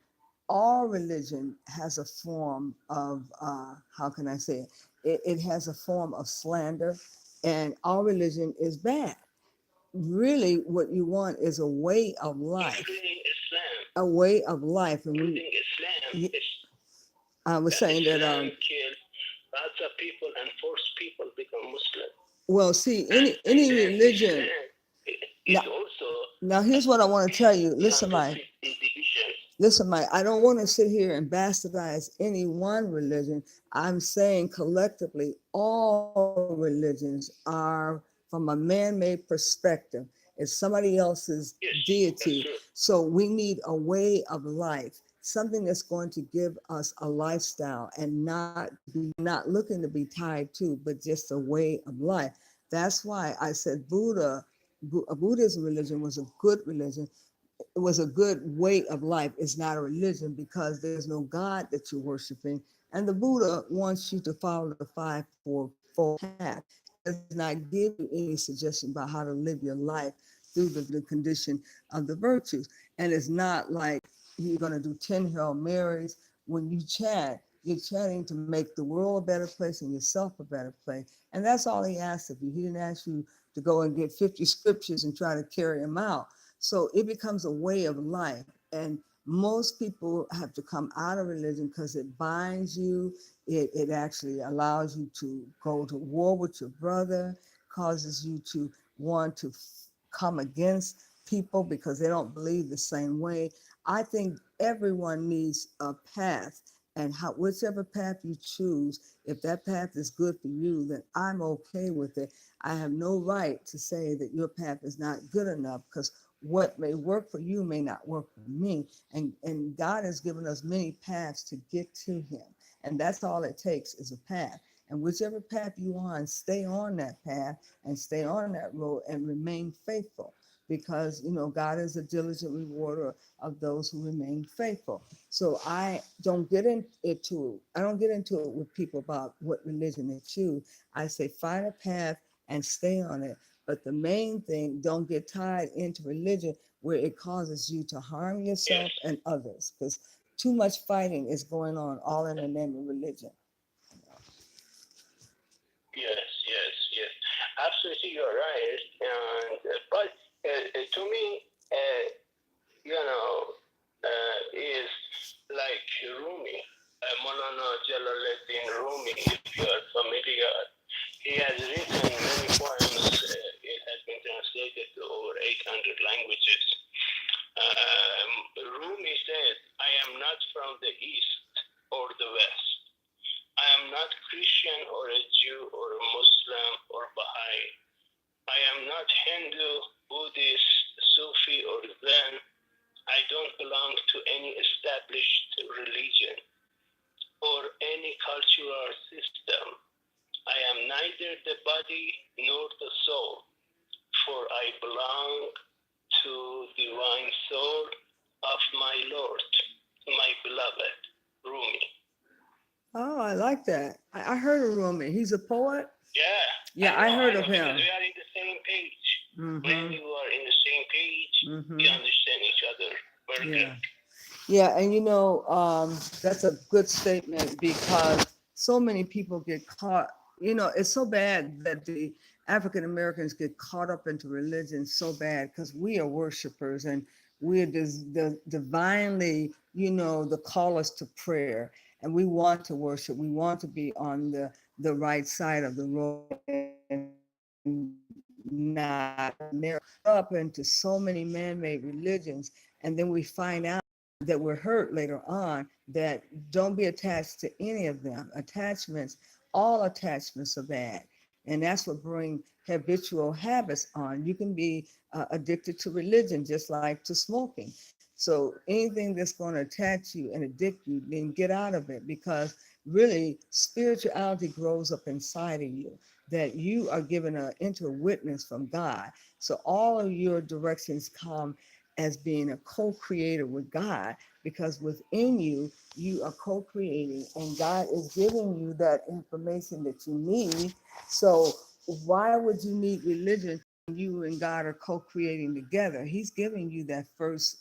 [SPEAKER 1] all religion has a form of, how can I say it? It has a form of slander, and all religion is bad. Really, what you want is a way of life.
[SPEAKER 2] Including Islam.
[SPEAKER 1] A way of life. And
[SPEAKER 2] including Islam.
[SPEAKER 1] I was saying
[SPEAKER 2] Islam
[SPEAKER 1] that
[SPEAKER 2] kill lots of people and force people become Muslim.
[SPEAKER 1] Well, see, any religion. Now, here's what I want to tell you. Listen, Mike. I don't want to sit here and bastardize any one religion. I'm saying collectively, all religions are from a man-made perspective. It's somebody else's deity. So we need a way of life, something that's going to give us a lifestyle and not looking to be tied to, but just a way of life. That's why I said Buddhism religion was a good religion. It was a good way of life. It's not a religion because there's no God that you're worshiping. And the Buddha wants you to follow the four path. He does not give you any suggestion about how to live your life through the condition of the virtues. And it's not like you're going to do 10 Hail Marys. When you chant, you're chanting to make the world a better place and yourself a better place. And that's all he asked of you. He didn't ask you to go and get 50 scriptures and try to carry them out. So it becomes a way of life. And most people have to come out of religion because it binds you. It actually allows you to go to war with your brother, causes you to want to come against people because they don't believe the same way. I think everyone needs a path, and whichever path you choose, if that path is good for you, then I'm okay with it. I have no right to say that your path is not good enough, because what may work for you may not work for me. And God has given us many paths to get to him. And that's all it takes is a path. And whichever path you on, stay on that path and stay on that road and remain faithful, because God is a diligent rewarder of those who remain faithful. So I don't get into it with people about what religion they choose. I say find a path and stay on it. But the main thing, don't get tied into religion where it causes you to harm
[SPEAKER 2] Yes,
[SPEAKER 1] yourself and others, because too much fighting is going on all in the name of religion.
[SPEAKER 2] yes, yes, yes. Absolutely, you're right. And but to me, uh, is like Rumi, Maulana Jalaluddin Rumi. If you are familiar, he has written many poems. It has been translated to over 800 languages. Rumi said, "I am not from the east or the west. I am not Christian or a Jew or a Muslim or Baha'i. I am not Hindu, Buddhist, Sufi, or Zen. I don't belong to any established religion or any cultural system. I am neither the body nor the soul, for I belong to divine soul of my Lord, my beloved Rumi."
[SPEAKER 1] Oh, I like that. I heard of Rumi. He's a poet.
[SPEAKER 2] Yeah,
[SPEAKER 1] Yeah, I
[SPEAKER 2] I
[SPEAKER 1] heard of
[SPEAKER 2] know, because
[SPEAKER 1] him.
[SPEAKER 2] we are in the same page. When
[SPEAKER 1] Mm-hmm.
[SPEAKER 2] you are in the same page,
[SPEAKER 1] Mm-hmm.
[SPEAKER 2] we understand each other very
[SPEAKER 1] Yeah.
[SPEAKER 2] good.
[SPEAKER 1] Yeah, and that's a good statement, because so many people get caught. It's so bad that the African Americans get caught up into religion so bad, because we are worshipers, and we're the divinely, the call us to prayer, and we want to worship. We want to be on the right side of the road and not narrow up into so many man-made religions, and then we find out that we're hurt later on. That don't be attached to any of them. All attachments are bad, and that's what bring habitual habits on. You can be addicted to religion just like to smoking. So anything that's going to attach you and addict you, then get out of it, because really spirituality grows up inside of you, that you are given an inner witness from God. So all of your directions come as being a co-creator with God, because within you, you are co-creating, and God is giving you that information that you need. So why would you need religion when you and God are co-creating together? He's giving you that first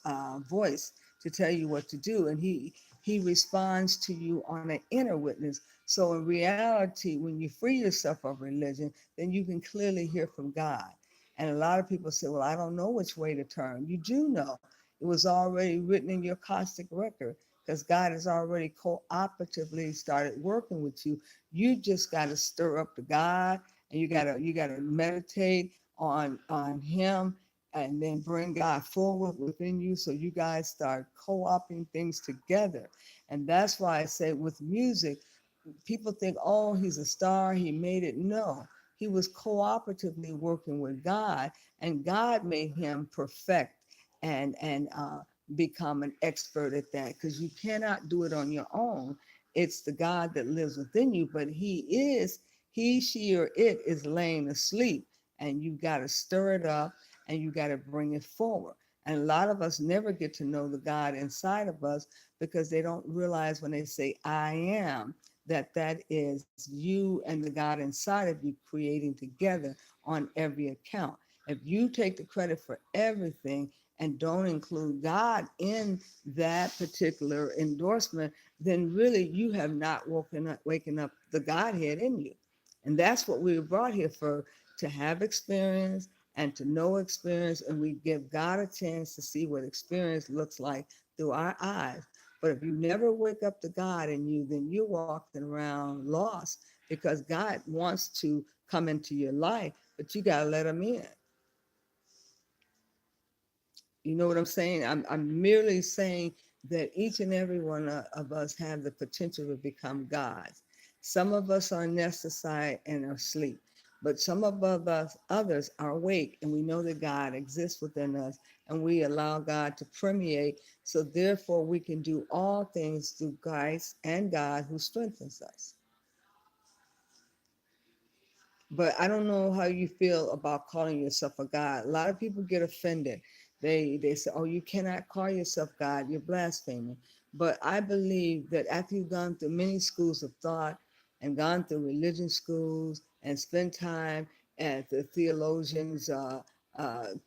[SPEAKER 1] voice to tell you what to do, and he responds to you on an inner witness. So in reality, when you free yourself of religion, then you can clearly hear from God. And a lot of people say, well, I don't know which way to turn. You do know. It was already written in your Cosmic record, because God has already cooperatively started working with you. You just got to stir up the God, and you gotta meditate on him, and then bring God forward within you, so you guys start co-opting things together. And that's why I say with music, people think, oh, he's a star, he made it. No, he was cooperatively working with God, and God made him perfect and become an expert at that, because you cannot do it on your own. It's the God that lives within you, but he, she, or it is laying asleep, and you got to stir it up, and you got to bring it forward. And a lot of us never get to know the God inside of us, because they don't realize when they say I am, that is you and the God inside of you creating together on every account. If you take the credit for everything and don't include God in that particular endorsement, then really you have not waking up the Godhead in you. And that's what we were brought here for, to have experience and to know experience. And we give God a chance to see what experience looks like through our eyes. But if you never wake up to God in you, then you're walking around lost, because God wants to come into your life, but you got to let him in. You know what I'm saying? I'm merely saying that each and every one of us have the potential to become gods. Some of us are anesthetized and are asleep, but some of us others are awake, and we know that God exists within us, and we allow God to permeate. So therefore, we can do all things through Christ and God who strengthens us. But I don't know how you feel about calling yourself a God. A lot of people get offended. They say, "Oh, you cannot call yourself God. You're blaspheming." But I believe that after you've gone through many schools of thought and gone through religion schools and spent time at the theologians'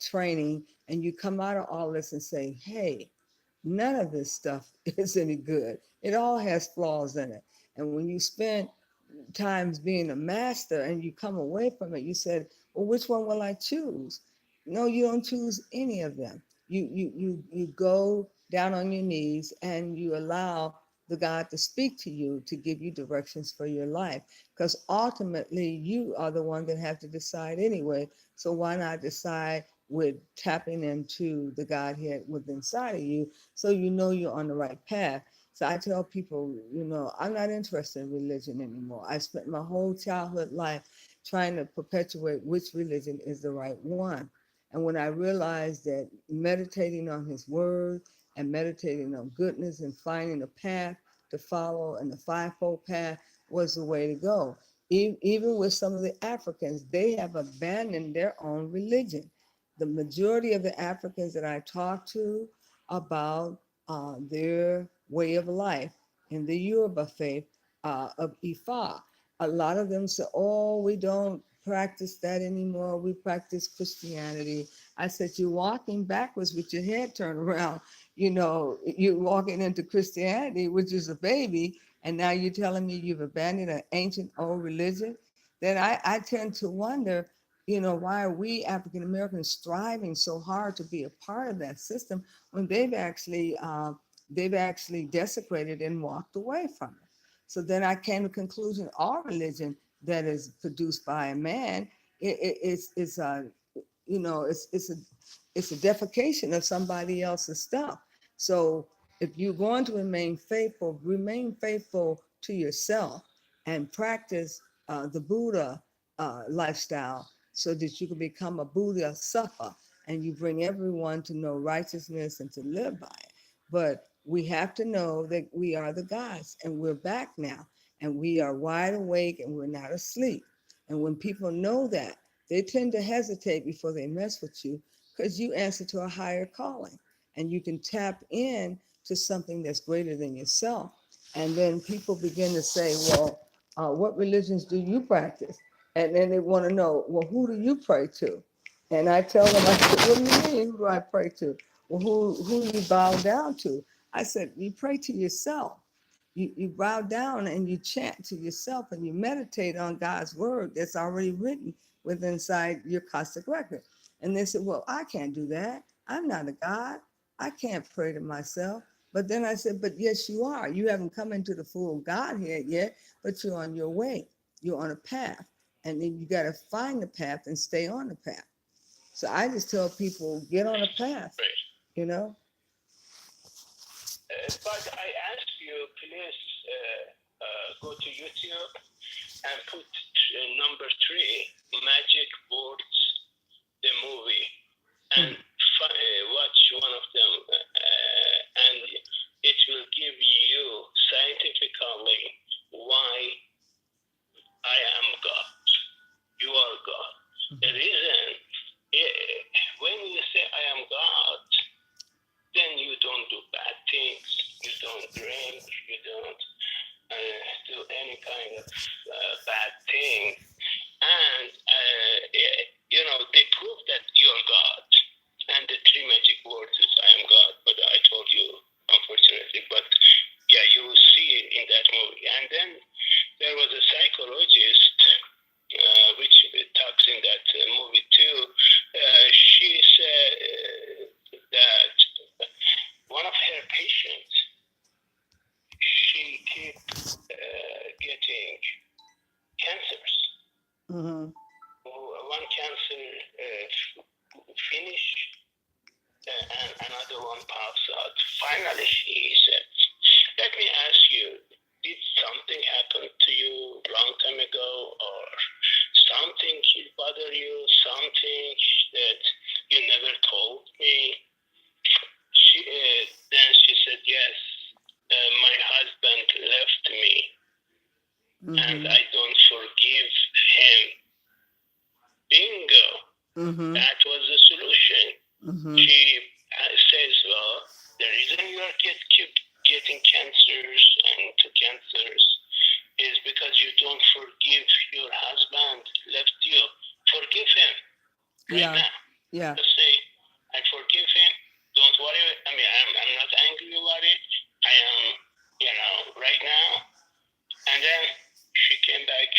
[SPEAKER 1] training, and you come out of all this and say, "Hey, none of this stuff is any good. It all has flaws in it." And when you spend times being a master and you come away from it, you said, well, which one will I choose? No, you don't choose any of them. You go down on your knees and you allow the God to speak to you, to give you directions for your life, because ultimately you are the one that have to decide anyway. So why not decide with tapping into the Godhead within inside of you, so you know you're on the right path. So I tell people, I'm not interested in religion anymore. I spent my whole childhood life trying to perpetuate which religion is the right one. And when I realized that meditating on his word and meditating on goodness and finding a path to follow, and the fivefold path was the way to go. Even with some of the Africans, they have abandoned their own religion. The majority of the Africans that I talk to about their way of life in the Yoruba faith of Ifa. A lot of them say, oh, we don't practice that anymore. We practice Christianity. I said, you're walking backwards with your head turned around. You're walking into Christianity, which is a baby, and now you're telling me you've abandoned an ancient old religion. Then I tend to wonder, why are we African Americans striving so hard to be a part of that system when they've actually desecrated and walked away from it. So then I came to the conclusion: all religion that is produced by a man, it's it's a defecation of somebody else's stuff. So if you're going to remain faithful to yourself and practice the Buddha lifestyle, so that you can become a Buddha suffer, and you bring everyone to know righteousness and to live by it. But we have to know that we are the gods, and we're back now, and we are wide awake, and we're not asleep. And when people know that, they tend to hesitate before they mess with you, because you answer to a higher calling, and you can tap in to something that's greater than yourself. And then people begin to say, well, what religions do you practice? And then they want to know, well, who do you pray to? And I tell them, I said, what do you mean, who do I pray to? Well, who do you bow down to? I said, you pray to yourself. You bow down and you chant to yourself, and you meditate on God's word that's already written within inside your Cosmic record. And they said, well, I can't do that. I'm not a God. I can't pray to myself. But then I said, but yes, you are. You haven't come into the full Godhead yet, but you're on your way. You're on a path. And then you got to find the path and stay on the path. So I just tell people, get on a path, you know?
[SPEAKER 2] But I ask you, please go to YouTube and put number 3, Magic Words, the movie, and watch one of them, and it will give you scientifically why I am God. You are God. The reason, when you say I am God, then you don't do bad things, you don't drink, you don't do any kind of bad thing. And, they prove that you're God. And the 3 magic words is I am God, but I told you, unfortunately. But yeah, you will see it in that movie. And then there was a psychologist, which talks in that movie too. She said that one of her patients, she kept getting cancers.
[SPEAKER 1] Mm-hmm.
[SPEAKER 2] One cancer finished, and another one pops out. Finally, he said, "Let me ask you, did something happen to you long time ago, or something bother you, something that you never told me?" Then she said, "Yes, my husband left me, and
[SPEAKER 1] Mm-hmm.
[SPEAKER 2] I don't forgive him." Bingo!
[SPEAKER 1] Mm-hmm.
[SPEAKER 2] That was the solution.
[SPEAKER 1] Mm-hmm.
[SPEAKER 2] She says, "Well, the reason your kid keep getting cancers and to cancers is because you don't forgive your husband left you. Forgive him right
[SPEAKER 1] Yeah.
[SPEAKER 2] now.
[SPEAKER 1] Yeah.
[SPEAKER 2] Just say, I forgive him. Don't worry. I mean, I'm not angry about it. I am, right now." And then she came back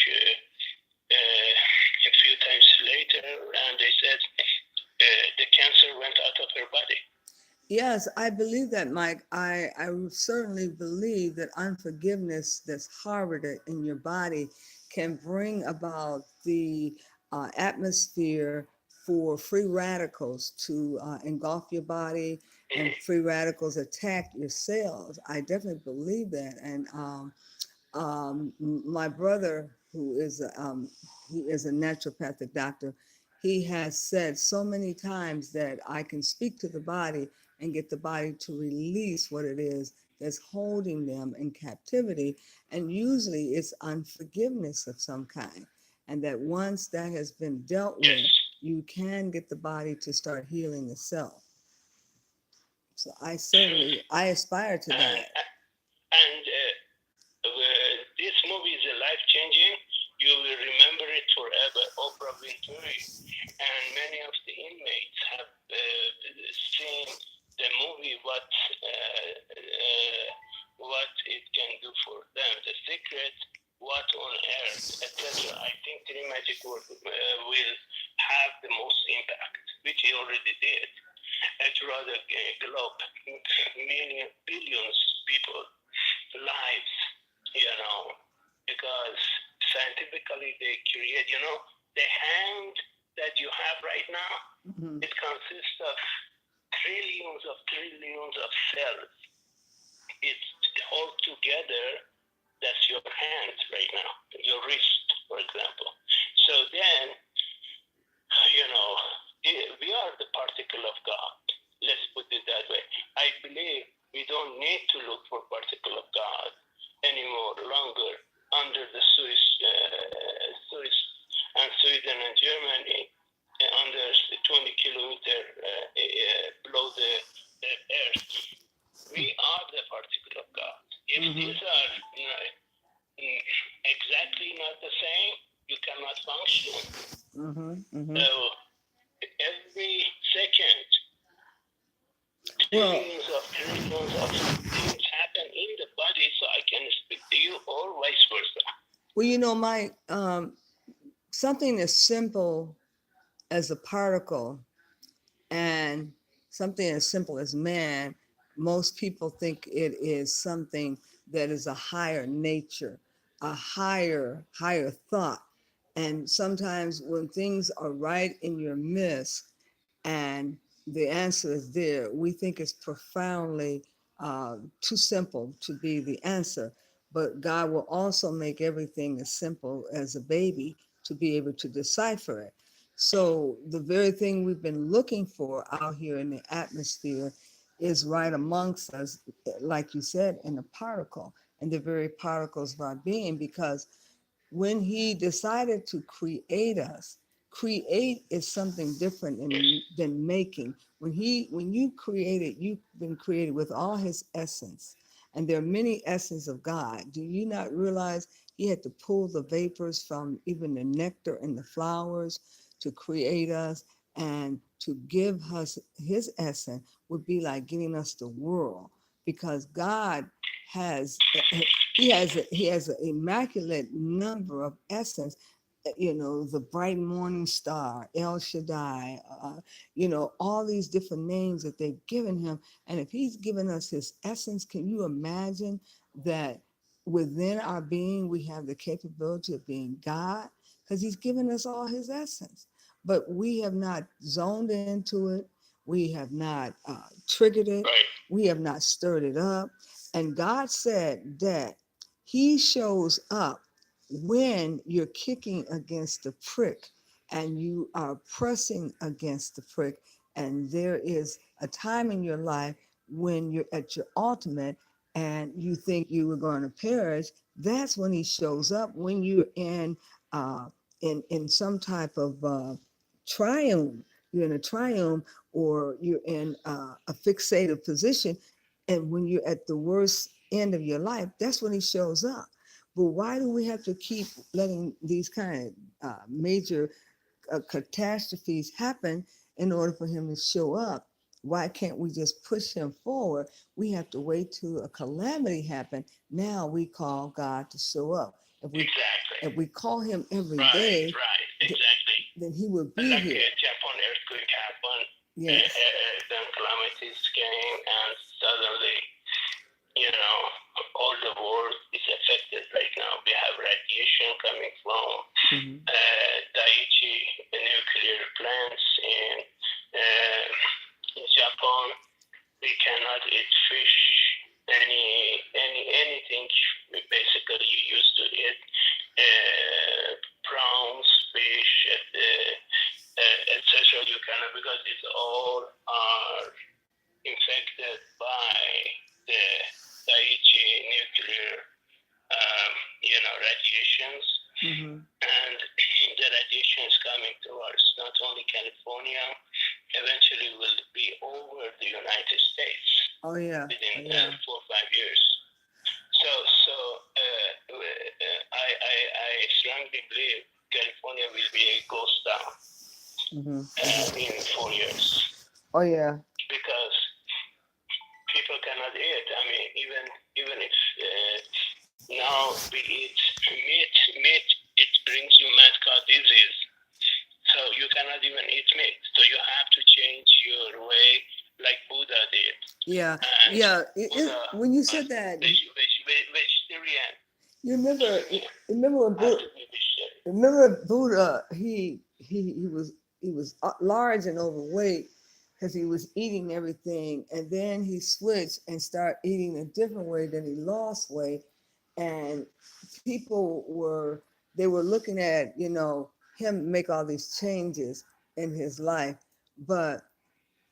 [SPEAKER 2] a few times later, and they said the cancer went out of her body.
[SPEAKER 1] Yes, I believe that, Mike. I certainly believe that unforgiveness that's harbored in your body can bring about the atmosphere for free radicals to engulf your body, and
[SPEAKER 2] Mm-hmm.
[SPEAKER 1] free radicals attack your cells. I definitely believe that. And my brother, he is a naturopathic doctor, he has said so many times that I can speak to the body and get the body to release what it is that's holding them in captivity. And usually it's unforgiveness of some kind. And that once that has been dealt
[SPEAKER 2] Yes.
[SPEAKER 1] with, you can get the body to start healing itself. So I aspire to
[SPEAKER 2] And
[SPEAKER 1] that.
[SPEAKER 2] this movie is life changing. You will remember it forever. Oprah Winfrey and many of the inmates have seen the movie. What it can do for them. The Secret, What on Earth, etc. I think Three Magic Word will have the most impact, which he already did. Throughout the globe, billions people lives, you know, because scientifically they create, the hand that you have right now,
[SPEAKER 1] Mm-hmm.
[SPEAKER 2] it consists of trillions of cells. It's all together. That's your hand right now, your wrist, for example. So then, you know, we are the particle of God. Let's put it that way. I believe we don't need to look for particle of God anymore longer under the Swiss and Sweden and Germany under 20 kilometer below the earth. We are the particle of God. If
[SPEAKER 1] Mm-hmm.
[SPEAKER 2] these are exactly not the same, you cannot function.
[SPEAKER 1] Mm-hmm. Mm-hmm.
[SPEAKER 2] So every second,
[SPEAKER 1] Well,
[SPEAKER 2] trillions of things happen in the body, so I can speak to you, or vice versa.
[SPEAKER 1] Mike, something as simple as a particle and something as simple as man, most people think it is something that is a higher nature, a higher thought. And sometimes when things are right in your midst and the answer is there, we think it's profoundly too simple to be the answer. But God will also make everything as simple as a baby to be able to decipher it. So the very thing we've been looking for out here in the atmosphere is right amongst us, like you said, in the particle, and the very particles of our being, because when he decided to create us, create is something different than making. When you created, you've been created with all his essence, and there are many essence of God. Do you not realize he had to pull the vapors from even the nectar and the flowers to create us, and to give us his essence would be like giving us the world, because God has he has an immaculate number of essence. The bright morning star, El Shaddai, all these different names that they've given him. And if he's given us his essence, can you imagine that within our being we have the capability of being God? Because he's given us all his essence, but we have not zoned into it. We have not triggered it.
[SPEAKER 2] Right.
[SPEAKER 1] We have not stirred it up. And God said that He shows up when you're kicking against the prick and you are pressing against the prick. And there is a time in your life when you're at your ultimate and you think you were going to perish. That's when He shows up. When you're in some type of triumph, you're in a triumph, or you're in a fixated position, and when you're at the worst end of your life, that's when He shows up. But why do we have to keep letting these kind of major catastrophes happen in order for Him to show up? Why can't we just push Him forward? We have to wait till a calamity happen. Now we call God to show up. If we call Him every day,
[SPEAKER 2] Exactly.
[SPEAKER 1] then He will be
[SPEAKER 2] Like
[SPEAKER 1] here.
[SPEAKER 2] Japan earthquake happened,
[SPEAKER 1] Yes.
[SPEAKER 2] then calamities came, and suddenly, all the world is affected right now. We have radiation coming from Daiichi nuclear plants in Japan. We cannot eat fish, anything. Basically, you used to eat prawns, fish, etc. You cannot, because it's all are infected by the Daiichi nuclear, radiations. And the radiation is coming towards not only California, eventually will be over the United States.
[SPEAKER 1] Oh yeah.
[SPEAKER 2] Within 4 or 5 years. So I strongly believe California will be a ghost town in 4 years.
[SPEAKER 1] Oh yeah.
[SPEAKER 2] Because people cannot eat. I mean, even if now we eat meat, it brings you mad cow disease. So you cannot even eat meat. So you have to change your way, like Buddha did.
[SPEAKER 1] Yeah,
[SPEAKER 2] and
[SPEAKER 1] yeah.
[SPEAKER 2] Buddha,
[SPEAKER 1] When you said that,
[SPEAKER 2] vegetarian.
[SPEAKER 1] You remember Buddha? He was large and overweight because he was eating everything, and then he switched and started eating a different way. Then he lost weight, and people were looking at him make all these changes in his life, but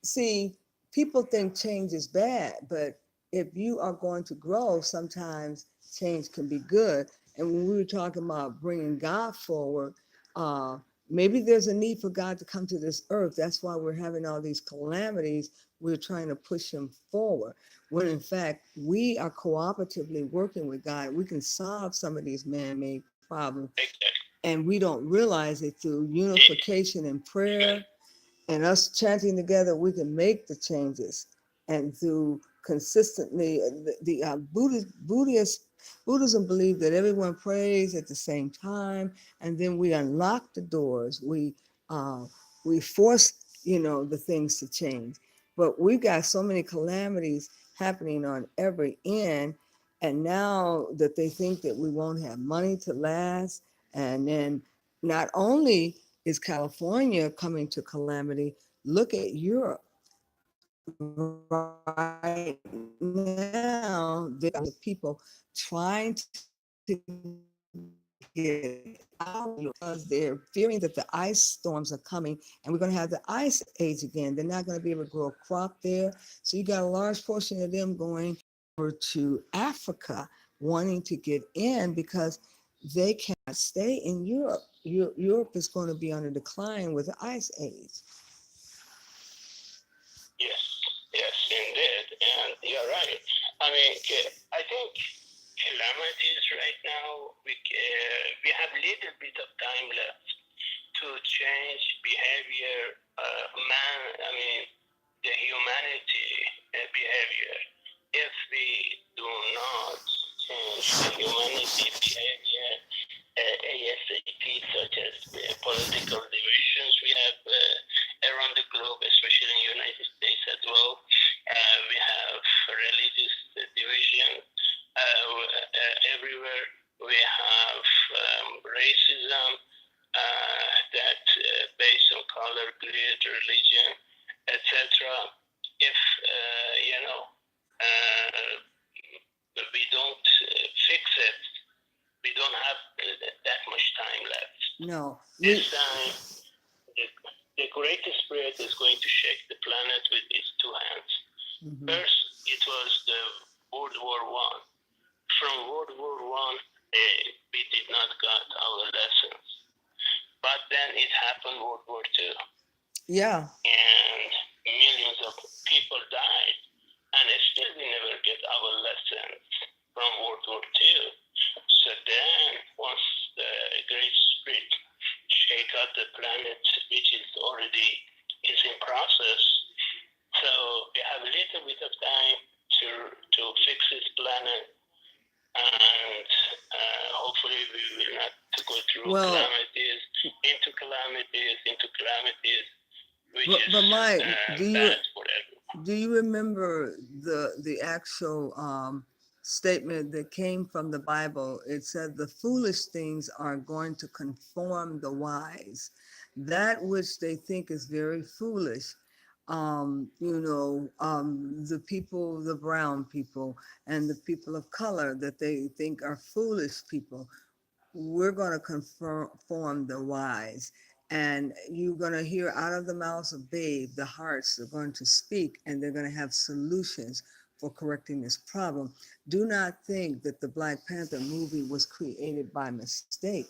[SPEAKER 1] see, people think change is bad, but if you are going to grow, sometimes change can be good. And when we were talking about bringing God forward, maybe there's a need for God to come to this earth. That's why we're having all these calamities. We're trying to push Him forward. When in fact, we are cooperatively working with God. We can solve some of these man-made problems. And we don't realize it through unification and prayer and us chanting together, we can make the changes. And through consistently, Buddhism believes that everyone prays at the same time, and then we unlock the doors. We force, the things to change. But we've got so many calamities happening on every end, and now that they think that we won't have money to last, and then not only is California coming to calamity, look at Europe. Right now, there's people trying to get out because they're fearing that the ice storms are coming and we're going to have the ice age again. They're not going to be able to grow a crop there. So you got a large portion of them going over to Africa wanting to get in because they cannot stay in Europe. Europe is going to be on a decline with the ice age.
[SPEAKER 2] Yes, indeed. And you're right. I mean, I think calamities right now, we have a little bit of time left to change behavior, the humanity behavior. If we do not change the humanity behavior ASAP, such as political divisions we have around the globe, especially in the United States as well. We have religious division everywhere. We have racism that based on color, creed, religion, etc. If we don't fix it, we don't have that much time left.
[SPEAKER 1] No.
[SPEAKER 2] This time, the great spirit is going to shake the planet with its two hands.
[SPEAKER 1] Mm-hmm.
[SPEAKER 2] First, it was the World War I. From World War I, we did not get our lessons. But then it happened World War II.
[SPEAKER 1] Yeah.
[SPEAKER 2] And millions of people died. And still we never get our lessons from World War II. So then, once the Great Spirit shake out the planet, which is already is in process, so we have a little bit of time to fix this planet, and hopefully we will not go through calamities, which is
[SPEAKER 1] but Mike,
[SPEAKER 2] bad for everyone.
[SPEAKER 1] Do you remember the actual statement that came from the Bible? It said the foolish things are going to conform the wise. That which they think is very foolish, the people, the brown people, and the people of color that they think are foolish people, we're going to conform the wise. And you're going to hear out of the mouths of babe, the hearts are going to speak, and they're going to have solutions for correcting this problem. Do not think that the Black Panther movie was created by mistake.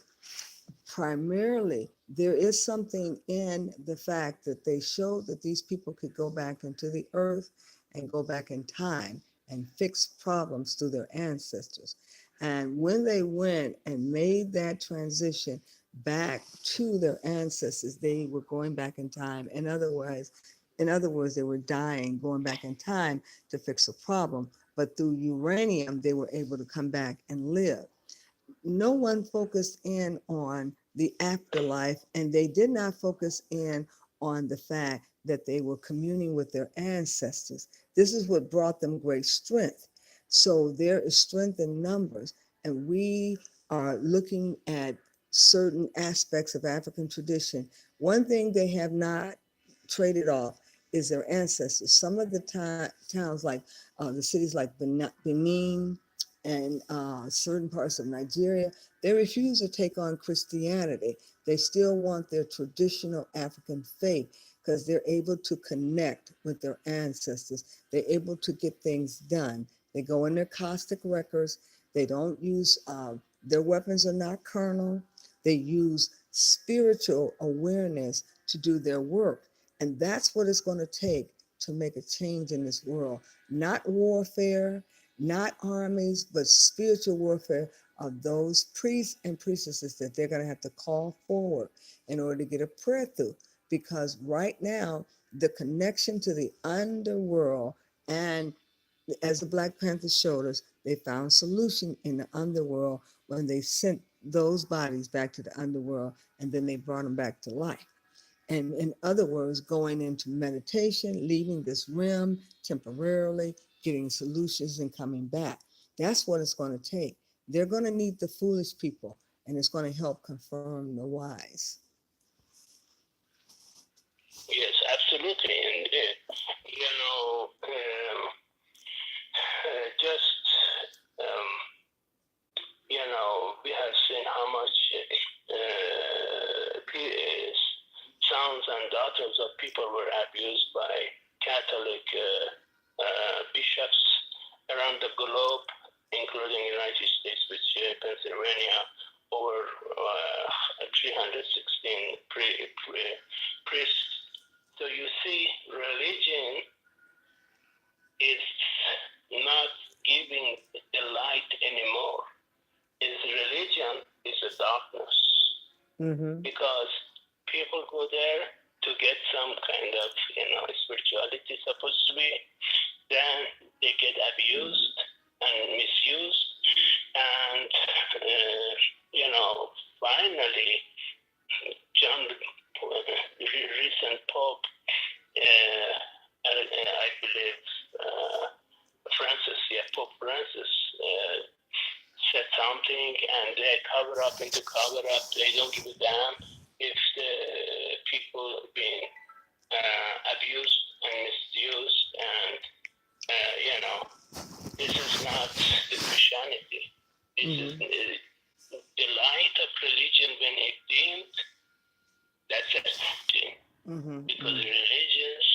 [SPEAKER 1] Primarily, there is something in the fact that they showed that these people could go back into the earth and go back in time and fix problems through their ancestors. And when they went and made that transition back to their ancestors, they were going back in time. In other words, they were dying, going back in time to fix a problem. But through uranium, they were able to come back and live. No one focused in on the afterlife, and they did not focus in on the fact that they were communing with their ancestors. This is what brought them great strength. So there is strength in numbers, and we are looking at certain aspects of African tradition. One thing they have not traded off is their ancestors. Some of the towns, like the cities like Benin, and certain parts of Nigeria, they refuse to take on Christianity. They still want their traditional African faith because they're able to connect with their ancestors. They're able to get things done. They go in their caustic records. They don't use, their weapons are not carnal. They use spiritual awareness to do their work. And that's what it's going to take to make a change in this world. Not warfare, not armies, but spiritual warfare of those priests and priestesses that they're going to have to call forward in order to get a prayer through. Because right now, the connection to the underworld, and as the Black Panthers showed us, they found solution in the underworld when they sent those bodies back to the underworld, and then they brought them back to life. And in other words, going into meditation, leaving this realm temporarily, getting solutions and coming back. That's what it's going to take. They're going to need the foolish people, and it's going to help confirm the wise.
[SPEAKER 2] Yes, absolutely. And, just, we have seen how much sons and daughters of people were abused by Catholic bishops around the globe, including the United States, which Pennsylvania, over 316 priests. So you see, religion is not giving the light anymore. Religion is a darkness.
[SPEAKER 1] Mm-hmm.
[SPEAKER 2] Because people go there to get some kind of, spirituality supposed to be. Then they get abused and misused. And, finally, John, the recent Pope, I believe, Pope Francis, said something, and they cover up. They don't give a damn if the people being abused because religions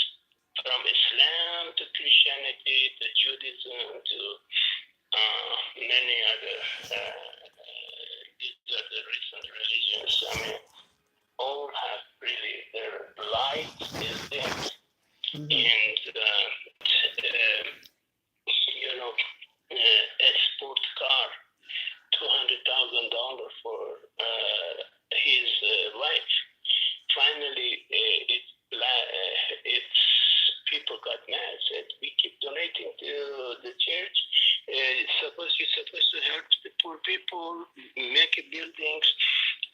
[SPEAKER 2] from Islam to Christianity to Judaism to many other these are the recent religions. I mean, all have really their light is dim, and a sport car, $200,000 for his wife. Finally, it's people got mad. Said we keep donating to the church. You're supposed to help the poor people, make buildings,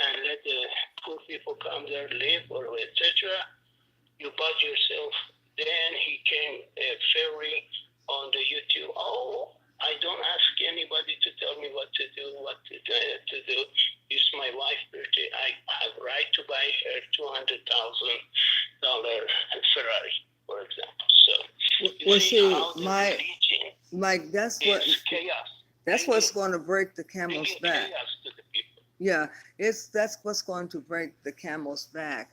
[SPEAKER 2] and let the poor people come there, live, or etc. You bought yourself. Then he came a ferry on the YouTube. Oh, I don't ask anybody to tell me what to do, do. It's my wife's birthday. I have right to buy her $200,000 Ferrari, for example. So you see how the religion
[SPEAKER 1] Mike, that's what
[SPEAKER 2] chaos.
[SPEAKER 1] That's what's going to break the camel's back.
[SPEAKER 2] Chaos to the people.
[SPEAKER 1] Yeah, that's what's going to break the camel's back.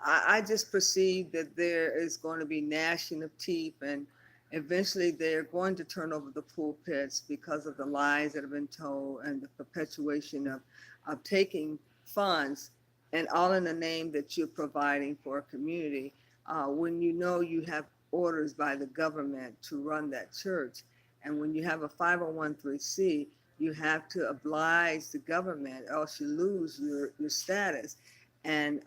[SPEAKER 1] I just perceive that there is going to be gnashing of teeth, and eventually they're going to turn over the pulpits because of the lies that have been told and the perpetuation of taking funds, and all in the name that you're providing for a community, when you know you have orders by the government to run that church. And when you have a 501c, you have to oblige the government, else you lose your status. And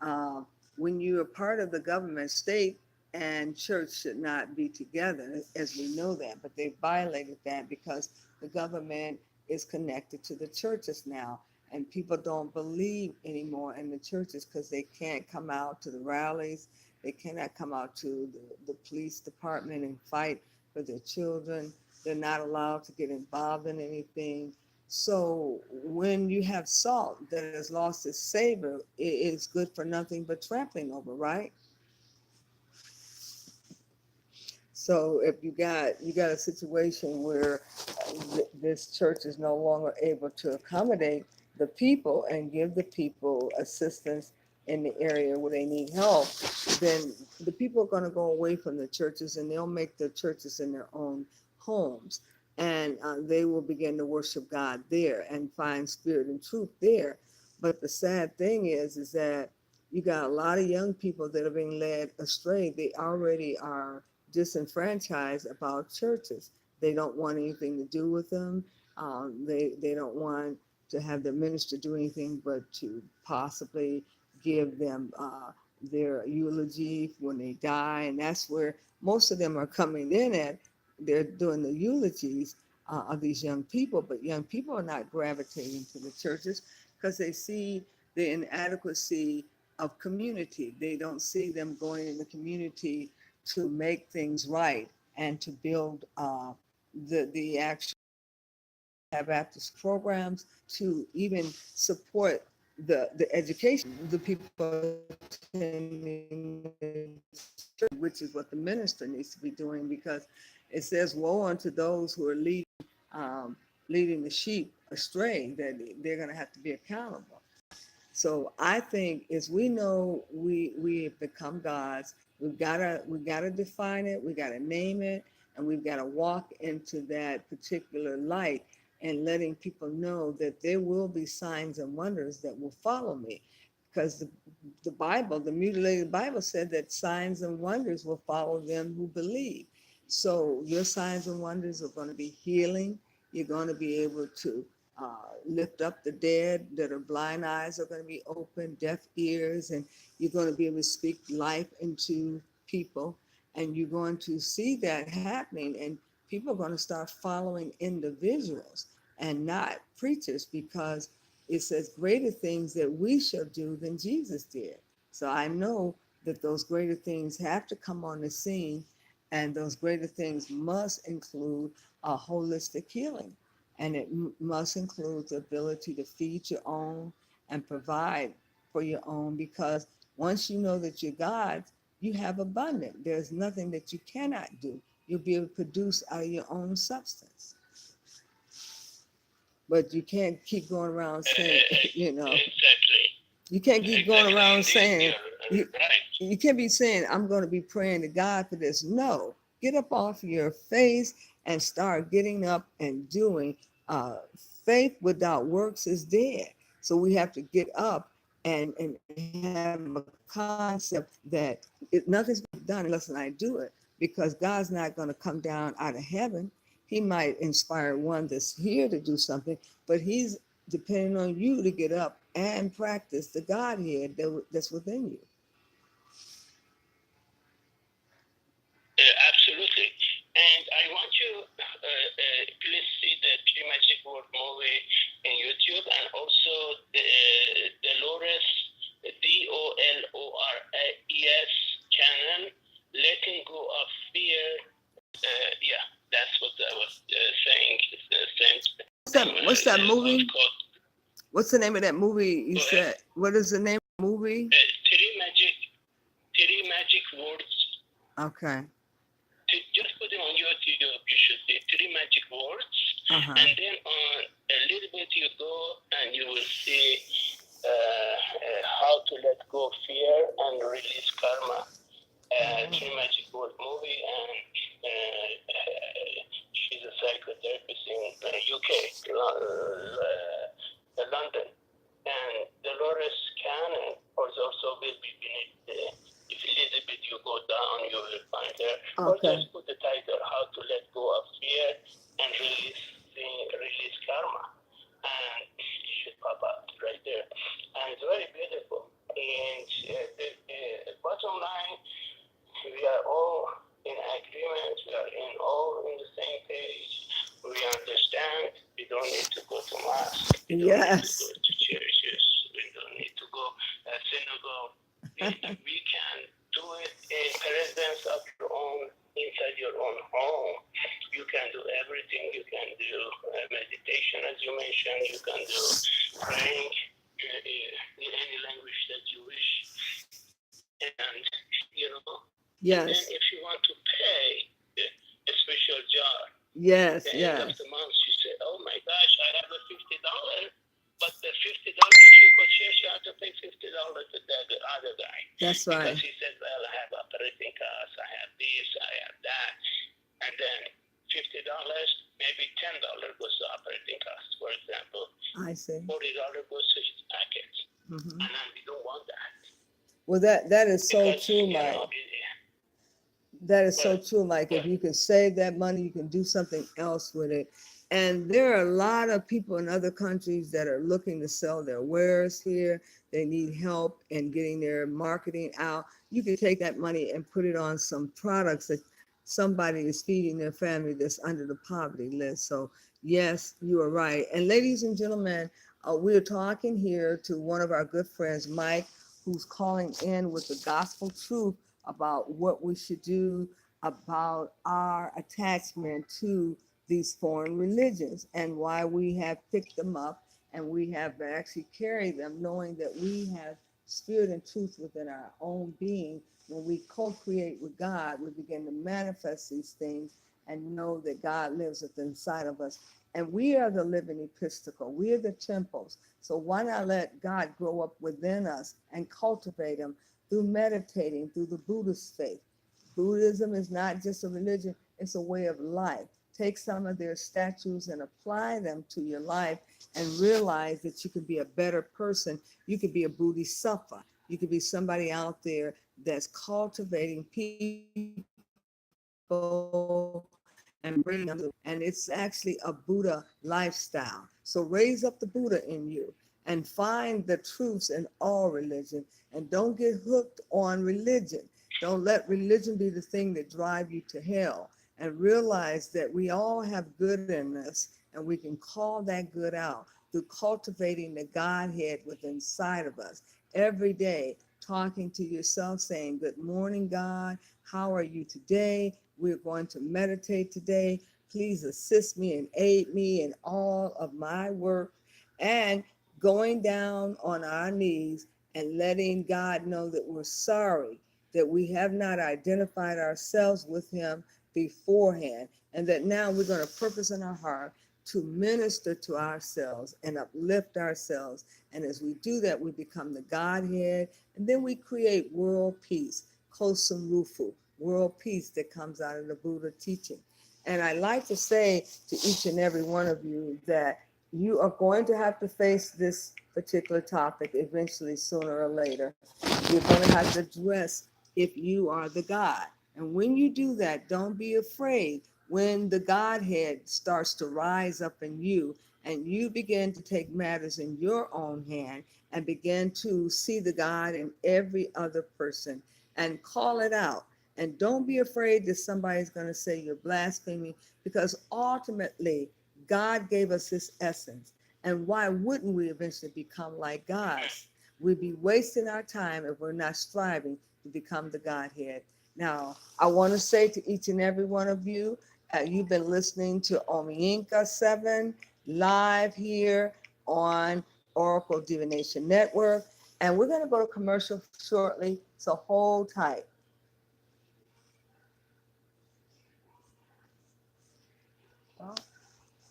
[SPEAKER 1] when you are part of the government, state and church should not be together, as we know that. But they violated that because the government is connected to the churches now. And people don't believe anymore in the churches because they can't come out to the rallies. They cannot come out to the police department and fight for their children. They're not allowed to get involved in anything. So when you have salt that has lost its savor, it is good for nothing but trampling over, right? So if you got a situation where this church is no longer able to accommodate the people and give the people assistance in the area where they need help, then the people are going to go away from the churches and they'll make the churches in their own homes, and they will begin to worship God there and find spirit and truth there. But the sad thing is that you got a lot of young people that are being led astray. They already are disenfranchised about churches. They don't want anything to do with them. They don't want to have the minister do anything but to possibly give them their eulogy when they die. And that's where most of them are coming in at. They're doing the eulogies of these young people, but young people are not gravitating to the churches because they see the inadequacy of community. They don't see them going in the community to make things right and to build the actual have after programs to even support the education. The people attending, which is what the minister needs to be doing, because it says, woe unto those who are leading the sheep astray, that they're going to have to be accountable. So I think as we know we have become gods, we've gotta define it, we gotta name it, and we've got to walk into that particular light and letting people know that there will be signs and wonders that will follow me. Because the Bible, the mutilated Bible said that signs and wonders will follow them who believe. So your signs and wonders are going to be healing. You're going to be able to lift up the dead, that are blind eyes are going to be open, deaf ears, and you're going to be able to speak life into people. And you're going to see that happening, and people are going to start following individuals and not preachers, because it says greater things that we shall do than Jesus did. So I know that those greater things have to come on the scene, and those greater things must include a holistic healing. And it must include the ability to feed your own and provide for your own, because once you know that you're God, you have abundance. There's nothing that you cannot do. You'll be able to produce out of your own substance. But you can't keep going around saying,
[SPEAKER 2] Exactly.
[SPEAKER 1] you can't keep going around saying,
[SPEAKER 2] Right.
[SPEAKER 1] You can't be saying, I'm going to be praying to God for this. No, get up off your face and start getting up and doing. Faith without works is dead. So we have to get up and have a concept that nothing's done unless I do it, because God's not going to come down out of heaven. He might inspire one that's here to do something, but he's depending on you to get up and practice the Godhead that's within you.
[SPEAKER 2] Absolutely. And I want you please see the Three Magic Word movie in YouTube, and also the Dolores, Dolores channel, Letting Go of Fear. Yeah, that's what I was saying. It's the same.
[SPEAKER 1] What's that movie?
[SPEAKER 2] Called.
[SPEAKER 1] What's the name of that movie you said? What is the name of the movie?
[SPEAKER 2] Three Magic Words.
[SPEAKER 1] Okay.
[SPEAKER 2] Just put it on YouTube. You should see Three Magic Words, and then on a little bit you go and you will see how to let go of fear and release karma. Three Magic Word movie, and she's a psychotherapist in UK, London. And Dolores Cannon also will be beneath if a little bit you go down, you will find her. Or just put the title, How to Let Go of Fear and Release Karma. And it should pop up right there. And it's very beautiful. And the bottom line, we are all in agreement. We are all in the same page. We understand. We don't need to go to mass. We don't need to go to churches. We don't need to go to synagogue. We can do it in presence of your own, inside your own home. You can do everything. You can do meditation, as you mentioned. You can do praying in any language that you wish. And,
[SPEAKER 1] yes.
[SPEAKER 2] And then if you want to pay a special jar,
[SPEAKER 1] yes,
[SPEAKER 2] at the
[SPEAKER 1] yes.
[SPEAKER 2] end of the month, you say, oh my gosh, I have a $50, but the $50, if you go church, you have to pay $50 to the other guy.
[SPEAKER 1] That's right.
[SPEAKER 2] Because he said, well, I have operating costs, I have this, I have that. And then $50, maybe $10 goes to operating costs, for example.
[SPEAKER 1] I see.
[SPEAKER 2] $40 goes to his package. And then we don't want that.
[SPEAKER 1] Well, that is so true, Mike. That is so true, Mike. If you can save that money, you can do something else with it. And there are a lot of people in other countries that are looking to sell their wares here. They need help in getting their marketing out. You can take that money and put it on some products that somebody is feeding their family that's under the poverty list. So yes, you are right. And ladies and gentlemen, we're talking here to one of our good friends, Mike, who's calling in with the gospel truth about what we should do about our attachment to these foreign religions and why we have picked them up and we have actually carried them, knowing that we have spirit and truth within our own being. When we co-create with God, we begin to manifest these things and know that God lives within inside of us. And we are the living epistle. We are the temples. So why not let God grow up within us and cultivate him through meditating, through the Buddhist faith. Buddhism is not just a religion, it's a way of life. Take some of their statues and apply them to your life and realize that you can be a better person. You could be a bodhisattva. You could be somebody out there that's cultivating people and bringing them, and it's actually a Buddha lifestyle. So raise up the Buddha in you and find the truths in all religion, and don't get hooked on religion. Don't let religion be the thing that drive you to hell, and realize that we all have good in us and we can call that good out through cultivating the Godhead within inside of us every day, talking to yourself, saying, good morning, God. How are you today? We're going to meditate today. Please assist me and aid me in all of my work, and going down on our knees and letting God know that we're sorry, that we have not identified ourselves with him beforehand, and that now we're going to purpose in our heart to minister to ourselves and uplift ourselves. And as we do that, we become the Godhead, and then we create world peace, Kosen Rufu, world peace that comes out of the Buddha teaching. And I like to say to each and every one of you that you are going to have to face this particular topic eventually, sooner or later. You're going to have to address if you are the God. And when you do that, don't be afraid when the Godhead starts to rise up in you and you begin to take matters in your own hand and begin to see the God in every other person and call it out. And don't be afraid that somebody's going to say you're blaspheming, because ultimately God gave us his essence. And why wouldn't we eventually become like gods? We'd be wasting our time if we're not striving to become the Godhead. Now, I want to say to each and every one of you, you've been listening to Omiinka 7 live here on Oracle Divination Network. And we're going to go to commercial shortly, so hold tight. Well,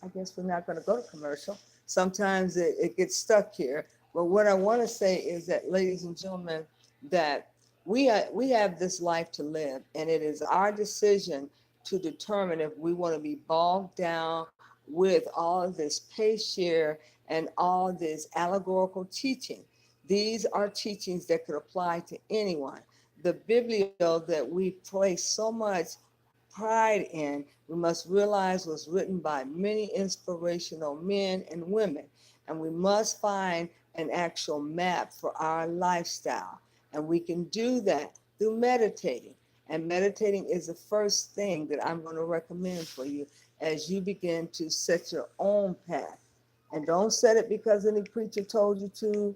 [SPEAKER 1] I guess we're not going to go to commercial. Sometimes it gets stuck here. But what I want to say is that, ladies and gentlemen, that we have this life to live, and it is our decision to determine if we want to be bogged down with all of this pay share and all this allegorical teaching. These are teachings that could apply to anyone. The biblio that we place so much pride in, we must realize was written by many inspirational men and women. And we must find an actual map for our lifestyle. And we can do that through meditating. And meditating is the first thing that I'm going to recommend for you as you begin to set your own path. And don't set it because any preacher told you to.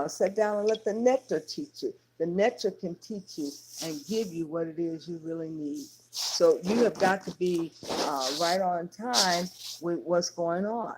[SPEAKER 1] Sit down and let the nectar teach you. The nectar can teach you and give you what it is you really need. So you have got to be right on time with what's going on.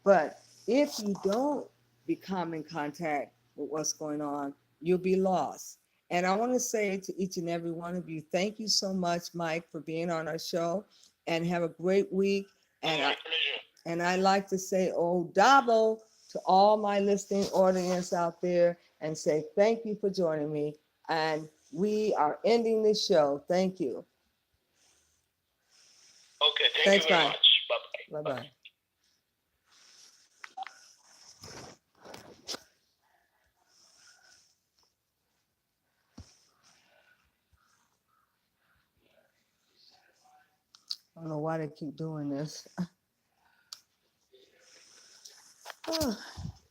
[SPEAKER 1] But if you don't become in contact with what's going on, you'll be lost. And I want to say to each and every one of you, thank you so much, Mike, for being on our show, and have a great week. And I like to say, oh, Dabo, to all my listening audience out there, and say thank you for joining me. And we are ending this show. Thank you.
[SPEAKER 2] Okay,
[SPEAKER 1] Thanks,
[SPEAKER 2] you very
[SPEAKER 1] bye.
[SPEAKER 2] much. Bye-bye.
[SPEAKER 1] Bye-bye. I don't know why they keep doing this.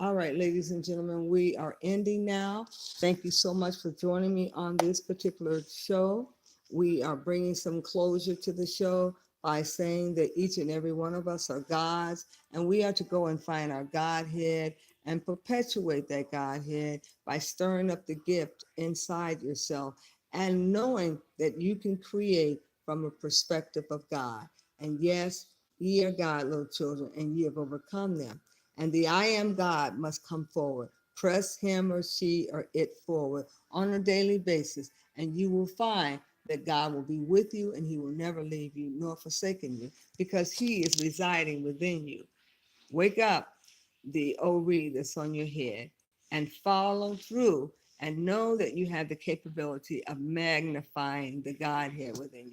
[SPEAKER 1] All right, ladies and gentlemen, we are ending now. Thank you so much for joining me on this particular show. We are bringing some closure to the show by saying that each and every one of us are gods, and we are to go and find our Godhead and perpetuate that Godhead by stirring up the gift inside yourself and knowing that you can create from a perspective of God. And yes, ye are God, little children, and ye have overcome them. And the I am God must come forward. Press him or she or it forward on a daily basis, and you will find that God will be with you and he will never leave you nor forsaken you, because he is residing within you. Wake up the Ori that's on your head and follow through, and know that you have the capability of magnifying the Godhead within you.